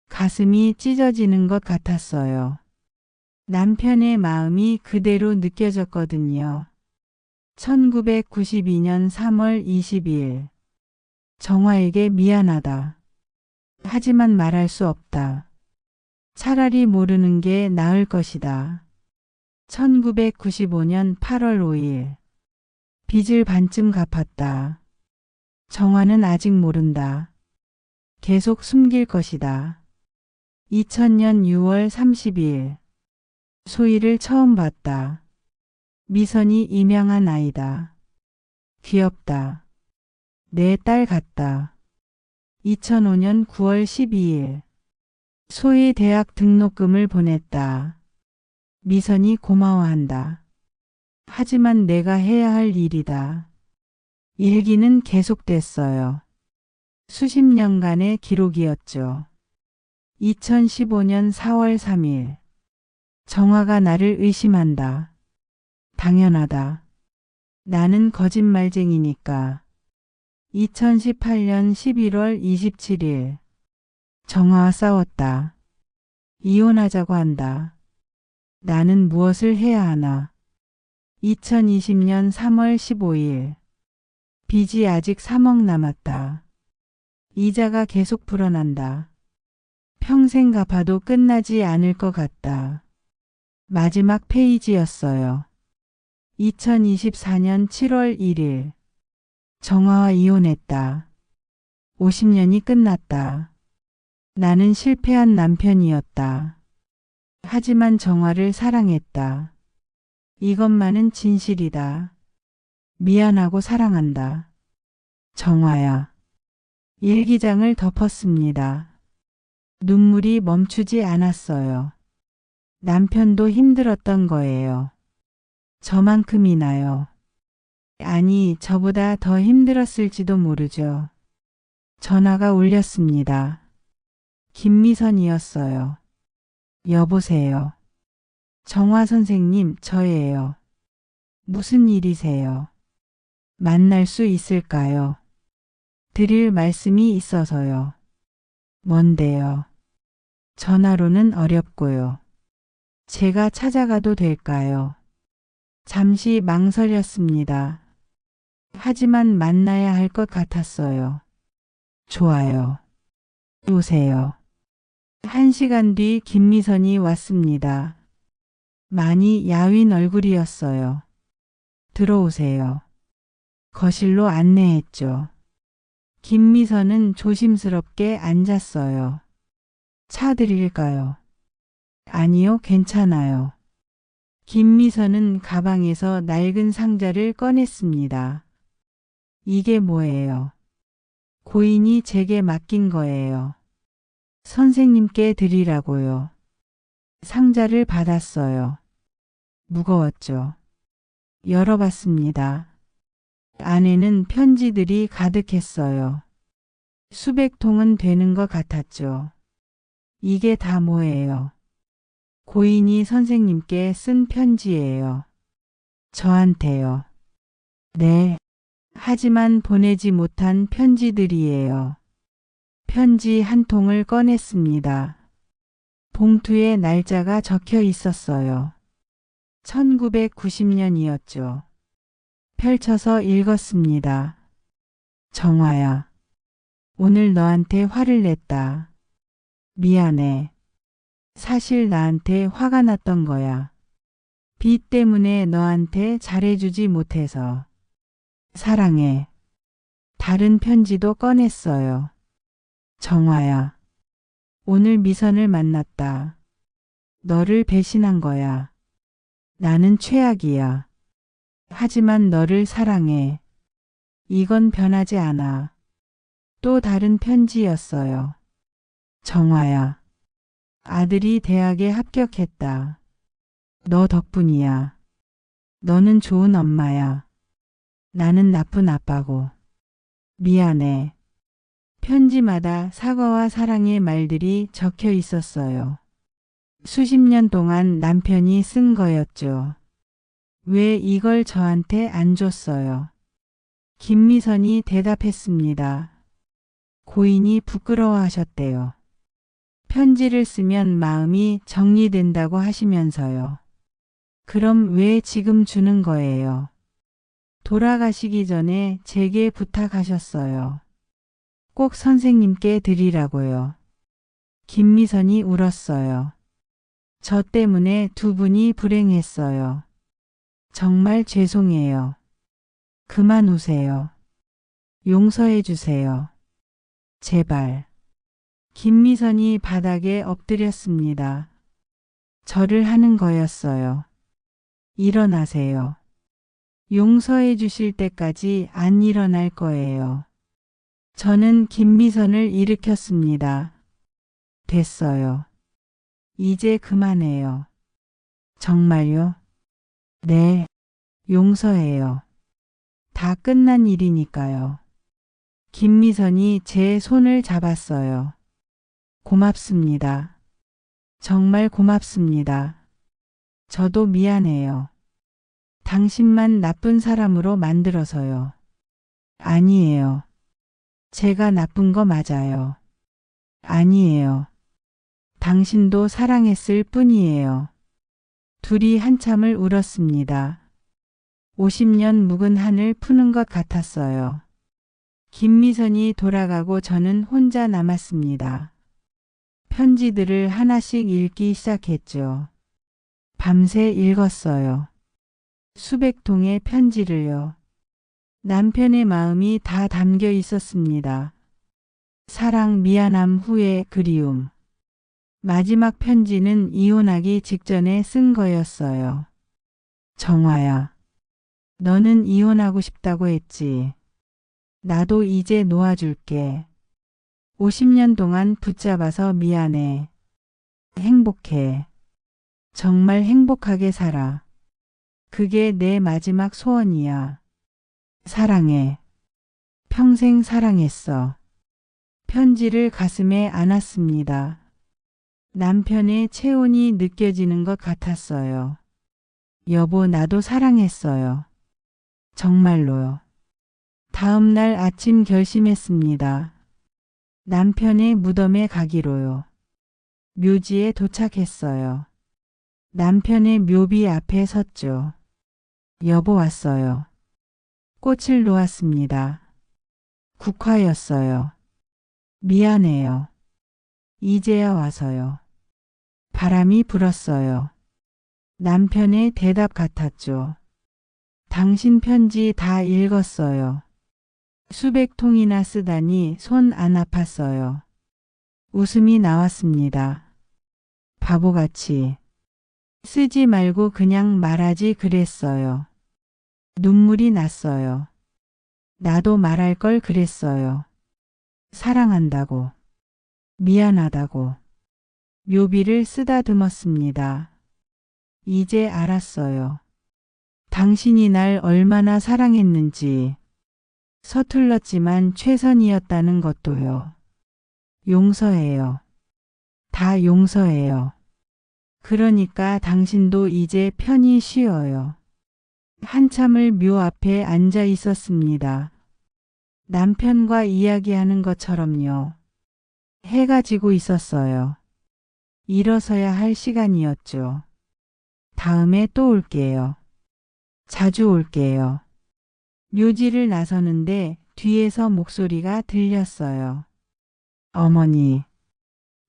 가슴이 찢어지는 것 같았어요. 남편의 마음이 그대로 느껴졌거든요. 1992년 3월 20일. 정화에게 미안하다. 하지만 말할 수 없다. 차라리 모르는 게 나을 것이다. 1995년 8월 5일. 빚을 반쯤 갚았다. 정화는 아직 모른다. 계속 숨길 것이다. 2000년 6월 30일. 소희를 처음 봤다. 미선이 입양한 아이다. 귀엽다. 내 딸 같다. 2005년 9월 12일. 소희 대학 등록금을 보냈다. 미선이 고마워한다. 하지만 내가 해야 할 일이다. 일기는 계속됐어요. 수십 년간의 기록이었죠. 2015년 4월 3일. 정화가 나를 의심한다. 당연하다. 나는 거짓말쟁이니까. 2018년 11월 27일. 정화와 싸웠다. 이혼하자고 한다. 나는 무엇을 해야 하나. 2020년 3월 15일. 빚이 아직 3억 남았다. 이자가 계속 불어난다. 평생 갚아도 끝나지 않을 것 같다. 마지막 페이지였어요. 2024년 7월 1일. 정화와 이혼했다. 50년이 끝났다. 나는 실패한 남편이었다. 하지만 정화를 사랑했다. 이것만은 진실이다. 미안하고 사랑한다. 정화야. 일기장을 덮었습니다. 눈물이 멈추지 않았어요. 남편도 힘들었던 거예요. 저만큼이나요. 아니, 저보다 더 힘들었을지도 모르죠. 전화가 울렸습니다. 김미선이었어요. 여보세요. 정화 선생님, 저예요. 무슨 일이세요? 만날 수 있을까요? 드릴 말씀이 있어서요. 뭔데요? 전화로는 어렵고요. 제가 찾아가도 될까요? 잠시 망설였습니다. 하지만 만나야 할 것 같았어요. 좋아요. 오세요. 1시간 뒤 김미선이 왔습니다. 많이 야윈 얼굴이었어요. 들어오세요. 거실로 안내했죠. 김미선은 조심스럽게 앉았어요. 차 드릴까요? 아니요, 괜찮아요. 김미선은 가방에서 낡은 상자를 꺼냈습니다. 이게 뭐예요? 고인이 제게 맡긴 거예요. 선생님께 드리라고요. 상자를 받았어요. 무거웠죠. 열어봤습니다. 안에는 편지들이 가득했어요. 수백 통은 되는 것 같았죠. 이게 다 뭐예요? 고인이 선생님께 쓴 편지예요. 저한테요. 네. 하지만 보내지 못한 편지들이에요. 편지 한 통을 꺼냈습니다. 봉투에 날짜가 적혀 있었어요. 1990년이었죠. 펼쳐서 읽었습니다. 정화야. 오늘 너한테 화를 냈다. 미안해. 사실 나한테 화가 났던 거야. 빚 때문에 너한테 잘해주지 못해서. 사랑해. 다른 편지도 꺼냈어요. 정화야. 오늘 미선을 만났다. 너를 배신한 거야. 나는 최악이야. 하지만 너를 사랑해. 이건 변하지 않아. 또 다른 편지였어요. 정화야. 아들이 대학에 합격했다. 너 덕분이야. 너는 좋은 엄마야. 나는 나쁜 아빠고. 미안해. 편지마다 사과와 사랑의 말들이 적혀 있었어요. 수십 년 동안 남편이 쓴 거였죠. 왜 이걸 저한테 안 줬어요? 김미선이 대답했습니다. 고인이 부끄러워하셨대요. 편지를 쓰면 마음이 정리된다고 하시면서요. 그럼 왜 지금 주는 거예요? 돌아가시기 전에 제게 부탁하셨어요. 꼭 선생님께 드리라고요. 김미선이 울었어요. 저 때문에 두 분이 불행했어요. 정말 죄송해요. 그만 우세요. 용서해 주세요. 제발. 김미선이 바닥에 엎드렸습니다. 절을 하는 거였어요. 일어나세요. 용서해 주실 때까지 안 일어날 거예요. 저는 김미선을 일으켰습니다. 됐어요. 이제 그만해요. 정말요? 네. 용서해요. 다 끝난 일이니까요. 김미선이 제 손을 잡았어요. 고맙습니다. 정말 고맙습니다. 저도 미안해요. 당신만 나쁜 사람으로 만들어서요. 아니에요. 제가 나쁜 거 맞아요. 아니에요. 당신도 사랑했을 뿐이에요. 둘이 한참을 울었습니다. 50년 묵은 한을 푸는 것 같았어요. 김미선이 돌아가고 저는 혼자 남았습니다. 편지들을 하나씩 읽기 시작했죠. 밤새 읽었어요. 수백 통의 편지를요. 남편의 마음이 다 담겨 있었습니다. 사랑, 미안함, 후회, 그리움. 마지막 편지는 이혼하기 직전에 쓴 거였어요. 정화야. 너는 이혼하고 싶다고 했지. 나도 이제 놓아줄게. 50년 동안 붙잡아서 미안해. 행복해. 정말 행복하게 살아. 그게 내 마지막 소원이야. 사랑해. 평생 사랑했어. 편지를 가슴에 안았습니다. 남편의 체온이 느껴지는 것 같았어요. 여보, 나도 사랑했어요. 정말로요. 다음 날 아침 결심했습니다. 남편의 무덤에 가기로요. 묘지에 도착했어요. 남편의 묘비 앞에 섰죠. 여보, 왔어요. 꽃을 놓았습니다. 국화였어요. 미안해요. 이제야 와서요. 바람이 불었어요. 남편의 대답 같았죠. 당신 편지 다 읽었어요. 수백 통이나 쓰다니 손 안 아팠어요. 웃음이 나왔습니다. 바보같이. 쓰지 말고 그냥 말하지 그랬어요. 눈물이 났어요. 나도 말할 걸 그랬어요. 사랑한다고. 미안하다고. 묘비를 쓰다듬었습니다. 이제 알았어요. 당신이 날 얼마나 사랑했는지. 서툴렀지만 최선이었다는 것도요. 용서해요. 다 용서해요. 그러니까 당신도 이제 편히 쉬어요. 한참을 묘 앞에 앉아 있었습니다. 남편과 이야기하는 것처럼요. 해가 지고 있었어요. 일어서야 할 시간이었죠. 다음에 또 올게요. 자주 올게요. 묘지를 나서는데 뒤에서 목소리가 들렸어요. 어머니.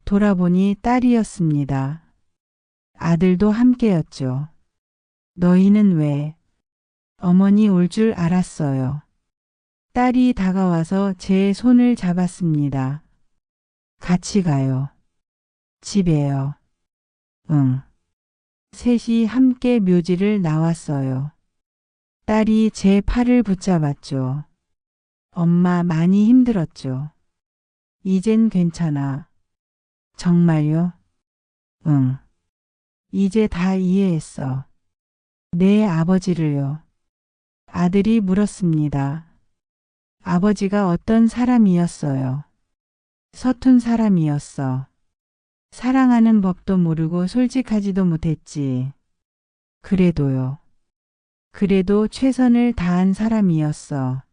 돌아보니 딸이었습니다. 아들도 함께였죠. 너희는 왜? 어머니 올 줄 알았어요. 딸이 다가와서 제 손을 잡았습니다. 같이 가요. 집에요. 응. 셋이 함께 묘지를 나왔어요. 딸이 제 팔을 붙잡았죠. 엄마 많이 힘들었죠. 이젠 괜찮아. 정말요? 응. 이제 다 이해했어. 내 아버지를요. 아들이 물었습니다. 아버지가 어떤 사람이었어요? 서툰 사람이었어. 사랑하는 법도 모르고 솔직하지도 못했지. 그래도요. 그래도 최선을 다한 사람이었어.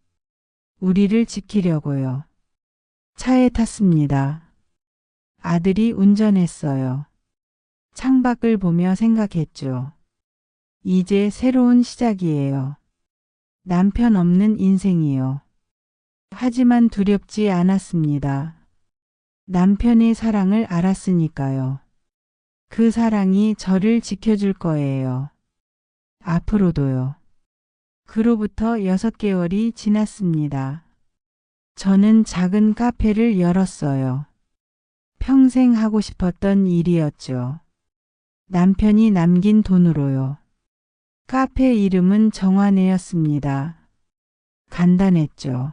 우리를 지키려고요. 차에 탔습니다. 아들이 운전했어요. 창밖을 보며 생각했죠. 이제 새로운 시작이에요. 남편 없는 인생이요. 하지만 두렵지 않았습니다. 남편의 사랑을 알았으니까요. 그 사랑이 저를 지켜줄 거예요. 앞으로도요. 그로부터 6개월이 지났습니다. 저는 작은 카페를 열었어요. 평생 하고 싶었던 일이었죠. 남편이 남긴 돈으로요. 카페 이름은 정화네였습니다. 간단했죠.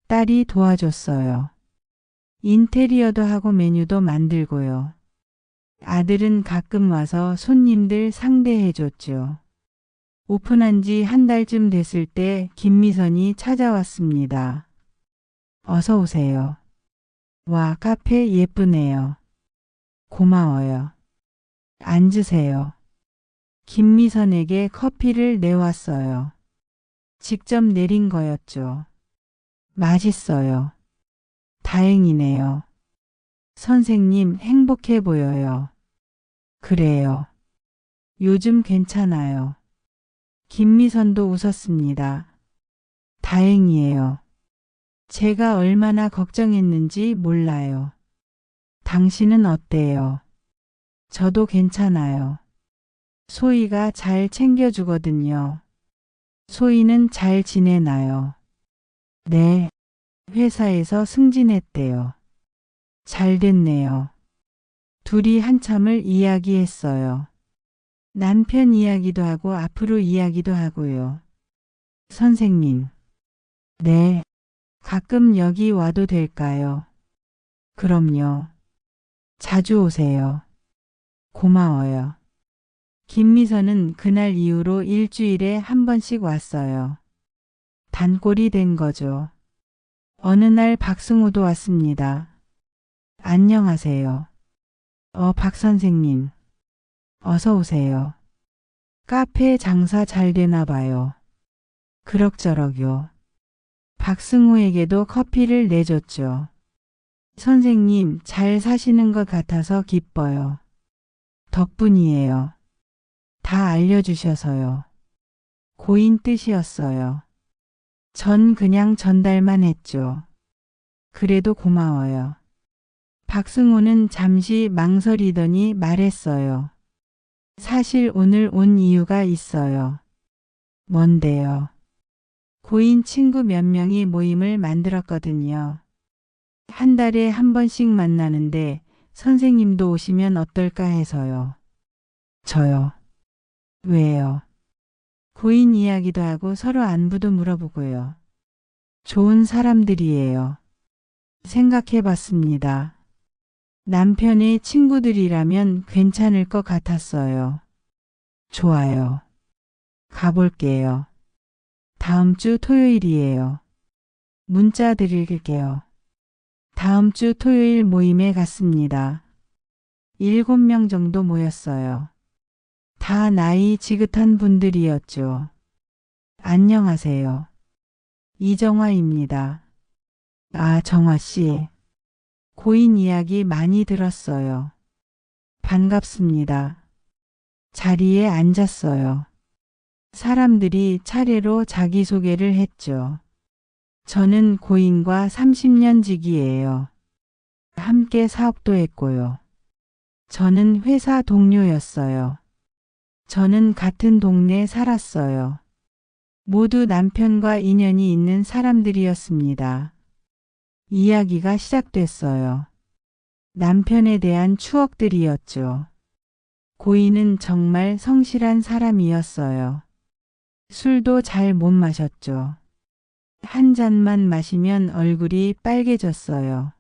딸이 도와줬어요. 인테리어도 하고 메뉴도 만들고요. 아들은 가끔 와서 손님들 상대해줬죠. 오픈한 지 한 달쯤 됐을 때 김미선이 찾아왔습니다. 어서 오세요. 와, 카페 예쁘네요. 고마워요. 앉으세요. 김미선에게 커피를 내왔어요. 직접 내린 거였죠. 맛있어요. 다행이네요. 선생님 행복해 보여요. 그래요. 요즘 괜찮아요. 김미선도 웃었습니다. 다행이에요. 제가 얼마나 걱정했는지 몰라요. 당신은 어때요? 저도 괜찮아요. 소희가 잘 챙겨주거든요. 소희는 잘 지내나요? 네. 회사에서 승진했대요. 잘 됐네요. 둘이 한참을 이야기했어요. 남편 이야기도 하고 앞으로 이야기도 하고요. 선생님. 네. 가끔 여기 와도 될까요? 그럼요. 자주 오세요. 고마워요. 김미선은 그날 이후로 일주일에 한 번씩 왔어요. 단골이 된 거죠. 어느 날 박승우도 왔습니다. 안녕하세요. 박 선생님. 어서 오세요. 카페 장사 잘 되나 봐요. 그럭저럭요. 박승우에게도 커피를 내줬죠. 선생님, 잘 사시는 것 같아서 기뻐요. 덕분이에요. 다 알려주셔서요. 고인 뜻이었어요. 전 그냥 전달만 했죠. 그래도 고마워요. 박승우는 잠시 망설이더니 말했어요. 사실 오늘 온 이유가 있어요. 뭔데요? 고인 친구 몇 명이 모임을 만들었거든요. 한 달에 한 번씩 만나는데 선생님도 오시면 어떨까 해서요. 저요. 왜요? 고인 이야기도 하고 서로 안부도 물어보고요. 좋은 사람들이에요. 생각해 봤습니다. 남편의 친구들이라면 괜찮을 것 같았어요. 좋아요. 가볼게요. 다음 주 토요일이에요. 문자 드릴게요. 다음 주 토요일 모임에 갔습니다. 7명 정도 모였어요. 다 나이 지긋한 분들이었죠. 안녕하세요. 이정화입니다. 아, 정화 씨. 고인 이야기 많이 들었어요. 반갑습니다. 자리에 앉았어요. 사람들이 차례로 자기소개를 했죠. 저는 고인과 30년 지기예요. 함께 사업도 했고요. 저는 회사 동료였어요. 저는 같은 동네에 살았어요. 모두 남편과 인연이 있는 사람들이었습니다. 이야기가 시작됐어요. 남편에 대한 추억들이었죠. 고인은 정말 성실한 사람이었어요. 술도 잘 못 마셨죠. 한 잔만 마시면 얼굴이 빨개졌어요.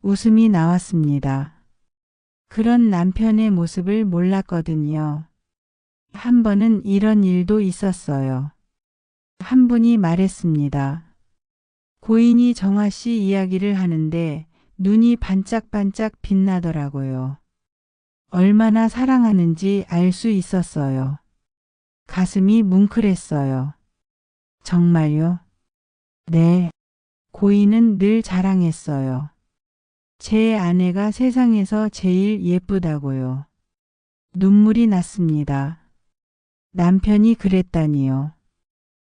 웃음이 나왔습니다. 그런 남편의 모습을 몰랐거든요. 한 번은 이런 일도 있었어요. 한 분이 말했습니다. 고인이 정화 씨 이야기를 하는데 눈이 반짝반짝 빛나더라고요. 얼마나 사랑하는지 알 수 있었어요. 가슴이 뭉클했어요. 정말요? 네. 고인은 늘 자랑했어요. 제 아내가 세상에서 제일 예쁘다고요. 눈물이 났습니다. 남편이 그랬다니요.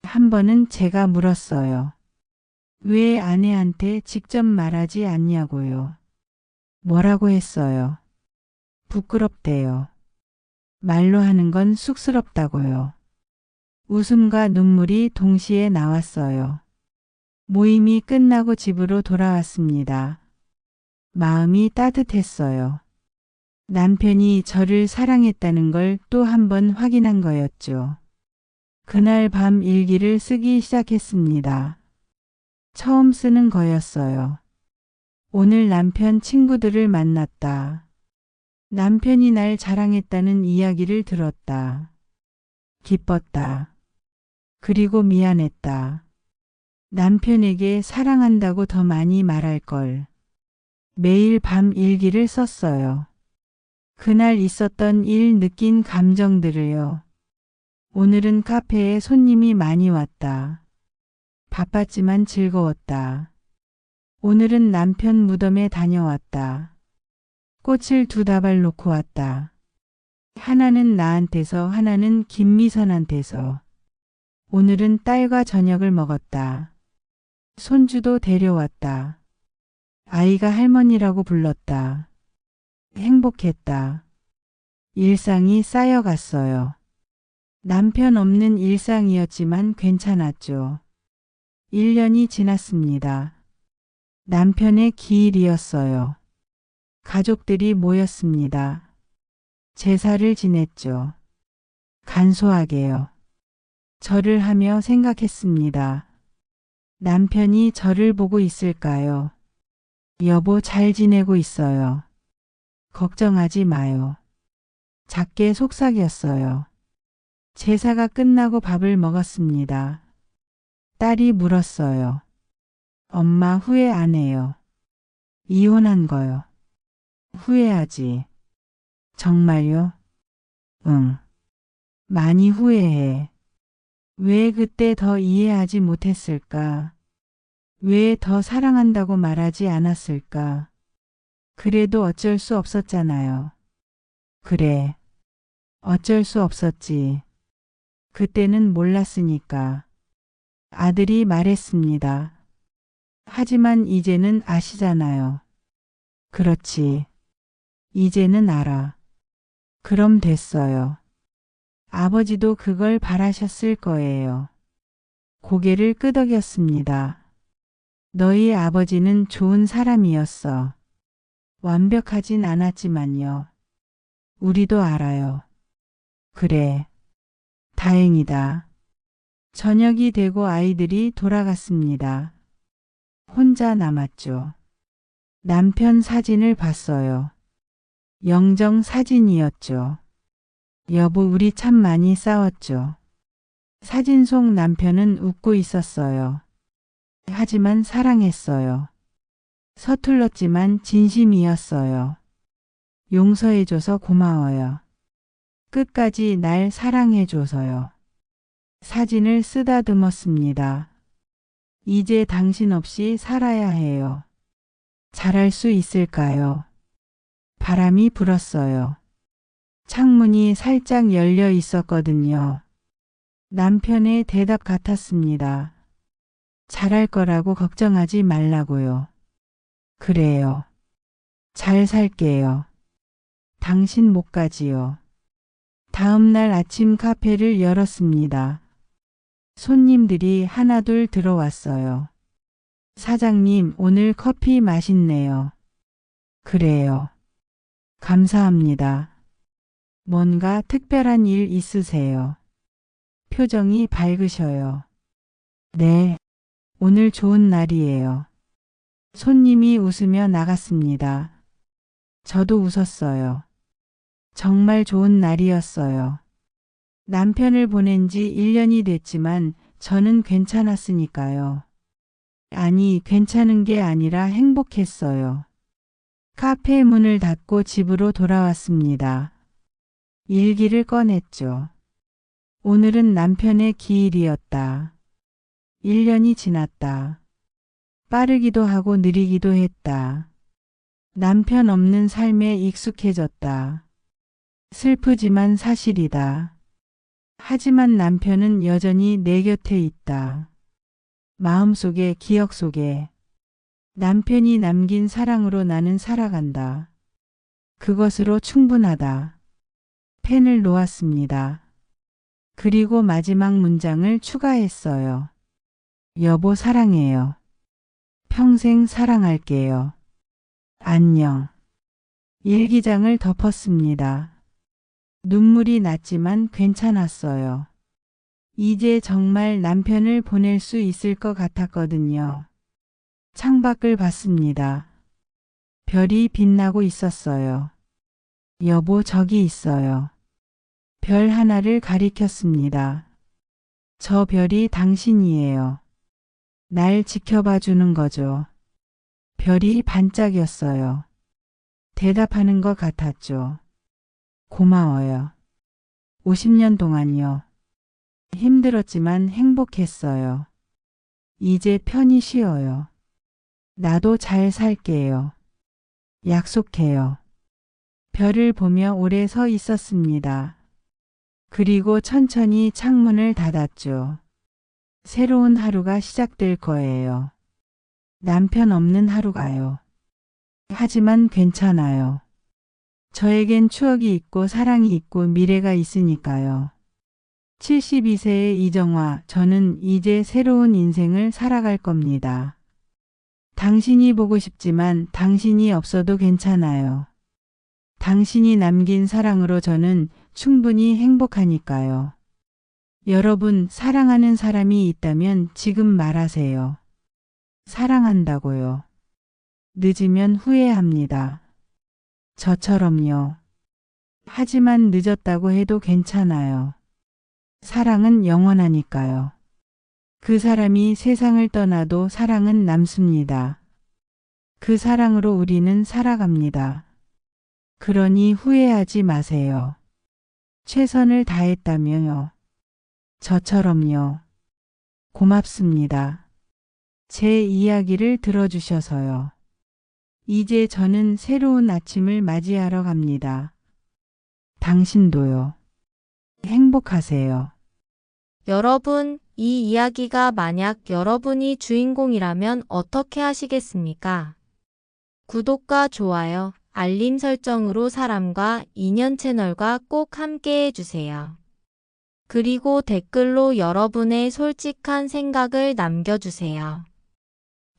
한 번은 제가 물었어요. 왜 아내한테 직접 말하지 않냐고요. 뭐라고 했어요. 부끄럽대요. 말로 하는 건 쑥스럽다고요. 웃음과 눈물이 동시에 나왔어요. 모임이 끝나고 집으로 돌아왔습니다. 마음이 따뜻했어요. 남편이 저를 사랑했다는 걸 또 한 번 확인한 거였죠. 그날 밤 일기를 쓰기 시작했습니다. 처음 쓰는 거였어요. 오늘 남편 친구들을 만났다. 남편이 날 자랑했다는 이야기를 들었다. 기뻤다. 그리고 미안했다. 남편에게 사랑한다고 더 많이 말할 걸. 매일 밤 일기를 썼어요. 그날 있었던 일, 느낀 감정들을요. 오늘은 카페에 손님이 많이 왔다. 바빴지만 즐거웠다. 오늘은 남편 무덤에 다녀왔다. 꽃을 2다발 놓고 왔다. 하나는 나한테서, 하나는 김미선한테서. 오늘은 딸과 저녁을 먹었다. 손주도 데려왔다. 아이가 할머니라고 불렀다. 행복했다. 일상이 쌓여갔어요. 남편 없는 일상이었지만 괜찮았죠. 1년이 지났습니다. 남편의 기일이었어요. 가족들이 모였습니다. 제사를 지냈죠. 간소하게요. 절을 하며 생각했습니다. 남편이 저를 보고 있을까요? 여보, 잘 지내고 있어요. 걱정하지 마요. 작게 속삭였어요. 제사가 끝나고 밥을 먹었습니다. 딸이 물었어요. 엄마, 후회 안 해요? 이혼한 거요. 후회하지. 정말요? 응. 많이 후회해. 왜 그때 더 이해하지 못했을까? 왜 더 사랑한다고 말하지 않았을까? 그래도 어쩔 수 없었잖아요. 그래. 어쩔 수 없었지. 그때는 몰랐으니까. 아들이 말했습니다. 하지만 이제는 아시잖아요. 그렇지. 이제는 알아. 그럼 됐어요. 아버지도 그걸 바라셨을 거예요. 고개를 끄덕였습니다. 너희 아버지는 좋은 사람이었어. 완벽하진 않았지만요. 우리도 알아요. 그래. 다행이다. 저녁이 되고 아이들이 돌아갔습니다. 혼자 남았죠. 남편 사진을 봤어요. 영정 사진이었죠. 여보, 우리 참 많이 싸웠죠. 사진 속 남편은 웃고 있었어요. 하지만 사랑했어요. 서툴렀지만 진심이었어요. 용서해줘서 고마워요. 끝까지 날 사랑해줘서요. 사진을 쓰다듬었습니다. 이제 당신 없이 살아야 해요. 잘할 수 있을까요? 바람이 불었어요. 창문이 살짝 열려 있었거든요. 남편의 대답 같았습니다. 잘할 거라고 걱정하지 말라고요. 그래요. 잘 살게요. 당신 못 가지요. 다음 날 아침 카페를 열었습니다. 손님들이 하나둘 들어왔어요. 사장님, 오늘 커피 맛있네요. 그래요. 감사합니다. 뭔가 특별한 일 있으세요? 표정이 밝으셔요. 네, 오늘 좋은 날이에요. 손님이 웃으며 나갔습니다. 저도 웃었어요. 정말 좋은 날이었어요. 남편을 보낸 지 1년이 됐지만 저는 괜찮았으니까요. 아니, 괜찮은 게 아니라 행복했어요. 카페 문을 닫고 집으로 돌아왔습니다. 일기를 꺼냈죠. 오늘은 남편의 기일이었다. 1년이 지났다. 빠르기도 하고 느리기도 했다. 남편 없는 삶에 익숙해졌다. 슬프지만 사실이다. 하지만 남편은 여전히 내 곁에 있다. 마음속에, 기억 속에. 남편이 남긴 사랑으로 나는 살아간다. 그것으로 충분하다. 펜을 놓았습니다. 그리고 마지막 문장을 추가했어요. 여보, 사랑해요. 평생 사랑할게요. 안녕. 일기장을 덮었습니다. 눈물이 났지만 괜찮았어요. 이제 정말 남편을 보낼 수 있을 것 같았거든요. 창밖을 봤습니다. 별이 빛나고 있었어요. 여보, 저기 있어요. 별 하나를 가리켰습니다. 저 별이 당신이에요. 날 지켜봐 주는 거죠. 별이 반짝였어요. 대답하는 것 같았죠. 고마워요. 50년 동안요. 힘들었지만 행복했어요. 이제 편히 쉬어요. 나도 잘 살게요. 약속해요. 별을 보며 오래 서 있었습니다. 그리고 천천히 창문을 닫았죠. 새로운 하루가 시작될 거예요. 남편 없는 하루가요. 하지만 괜찮아요. 저에겐 추억이 있고 사랑이 있고 미래가 있으니까요. 72세의 이정화, 저는 이제 새로운 인생을 살아갈 겁니다. 당신이 보고 싶지만 당신이 없어도 괜찮아요. 당신이 남긴 사랑으로 저는 충분히 행복하니까요. 여러분, 사랑하는 사람이 있다면 지금 말하세요. 사랑한다고요. 늦으면 후회합니다. 저처럼요. 하지만 늦었다고 해도 괜찮아요. 사랑은 영원하니까요. 그 사람이 세상을 떠나도 사랑은 남습니다. 그 사랑으로 우리는 살아갑니다. 그러니 후회하지 마세요. 최선을 다했다며요. 저처럼요. 고맙습니다. 제 이야기를 들어주셔서요. 이제 저는 새로운 아침을 맞이하러 갑니다. 당신도요. 행복하세요. 여러분, 이 이야기가 만약 여러분이 주인공이라면 어떻게 하시겠습니까? 구독과 좋아요, 알림 설정으로 사람과 인연 채널과 꼭 함께 해주세요. 그리고 댓글로 여러분의 솔직한 생각을 남겨주세요.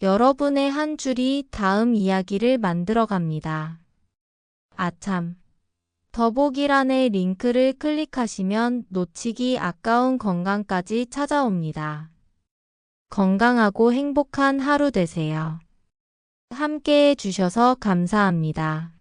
여러분의 한 줄이 다음 이야기를 만들어 갑니다. 아참. 더보기란의 링크를 클릭하시면 놓치기 아까운 건강까지 찾아옵니다. 건강하고 행복한 하루 되세요. 함께 해주셔서 감사합니다.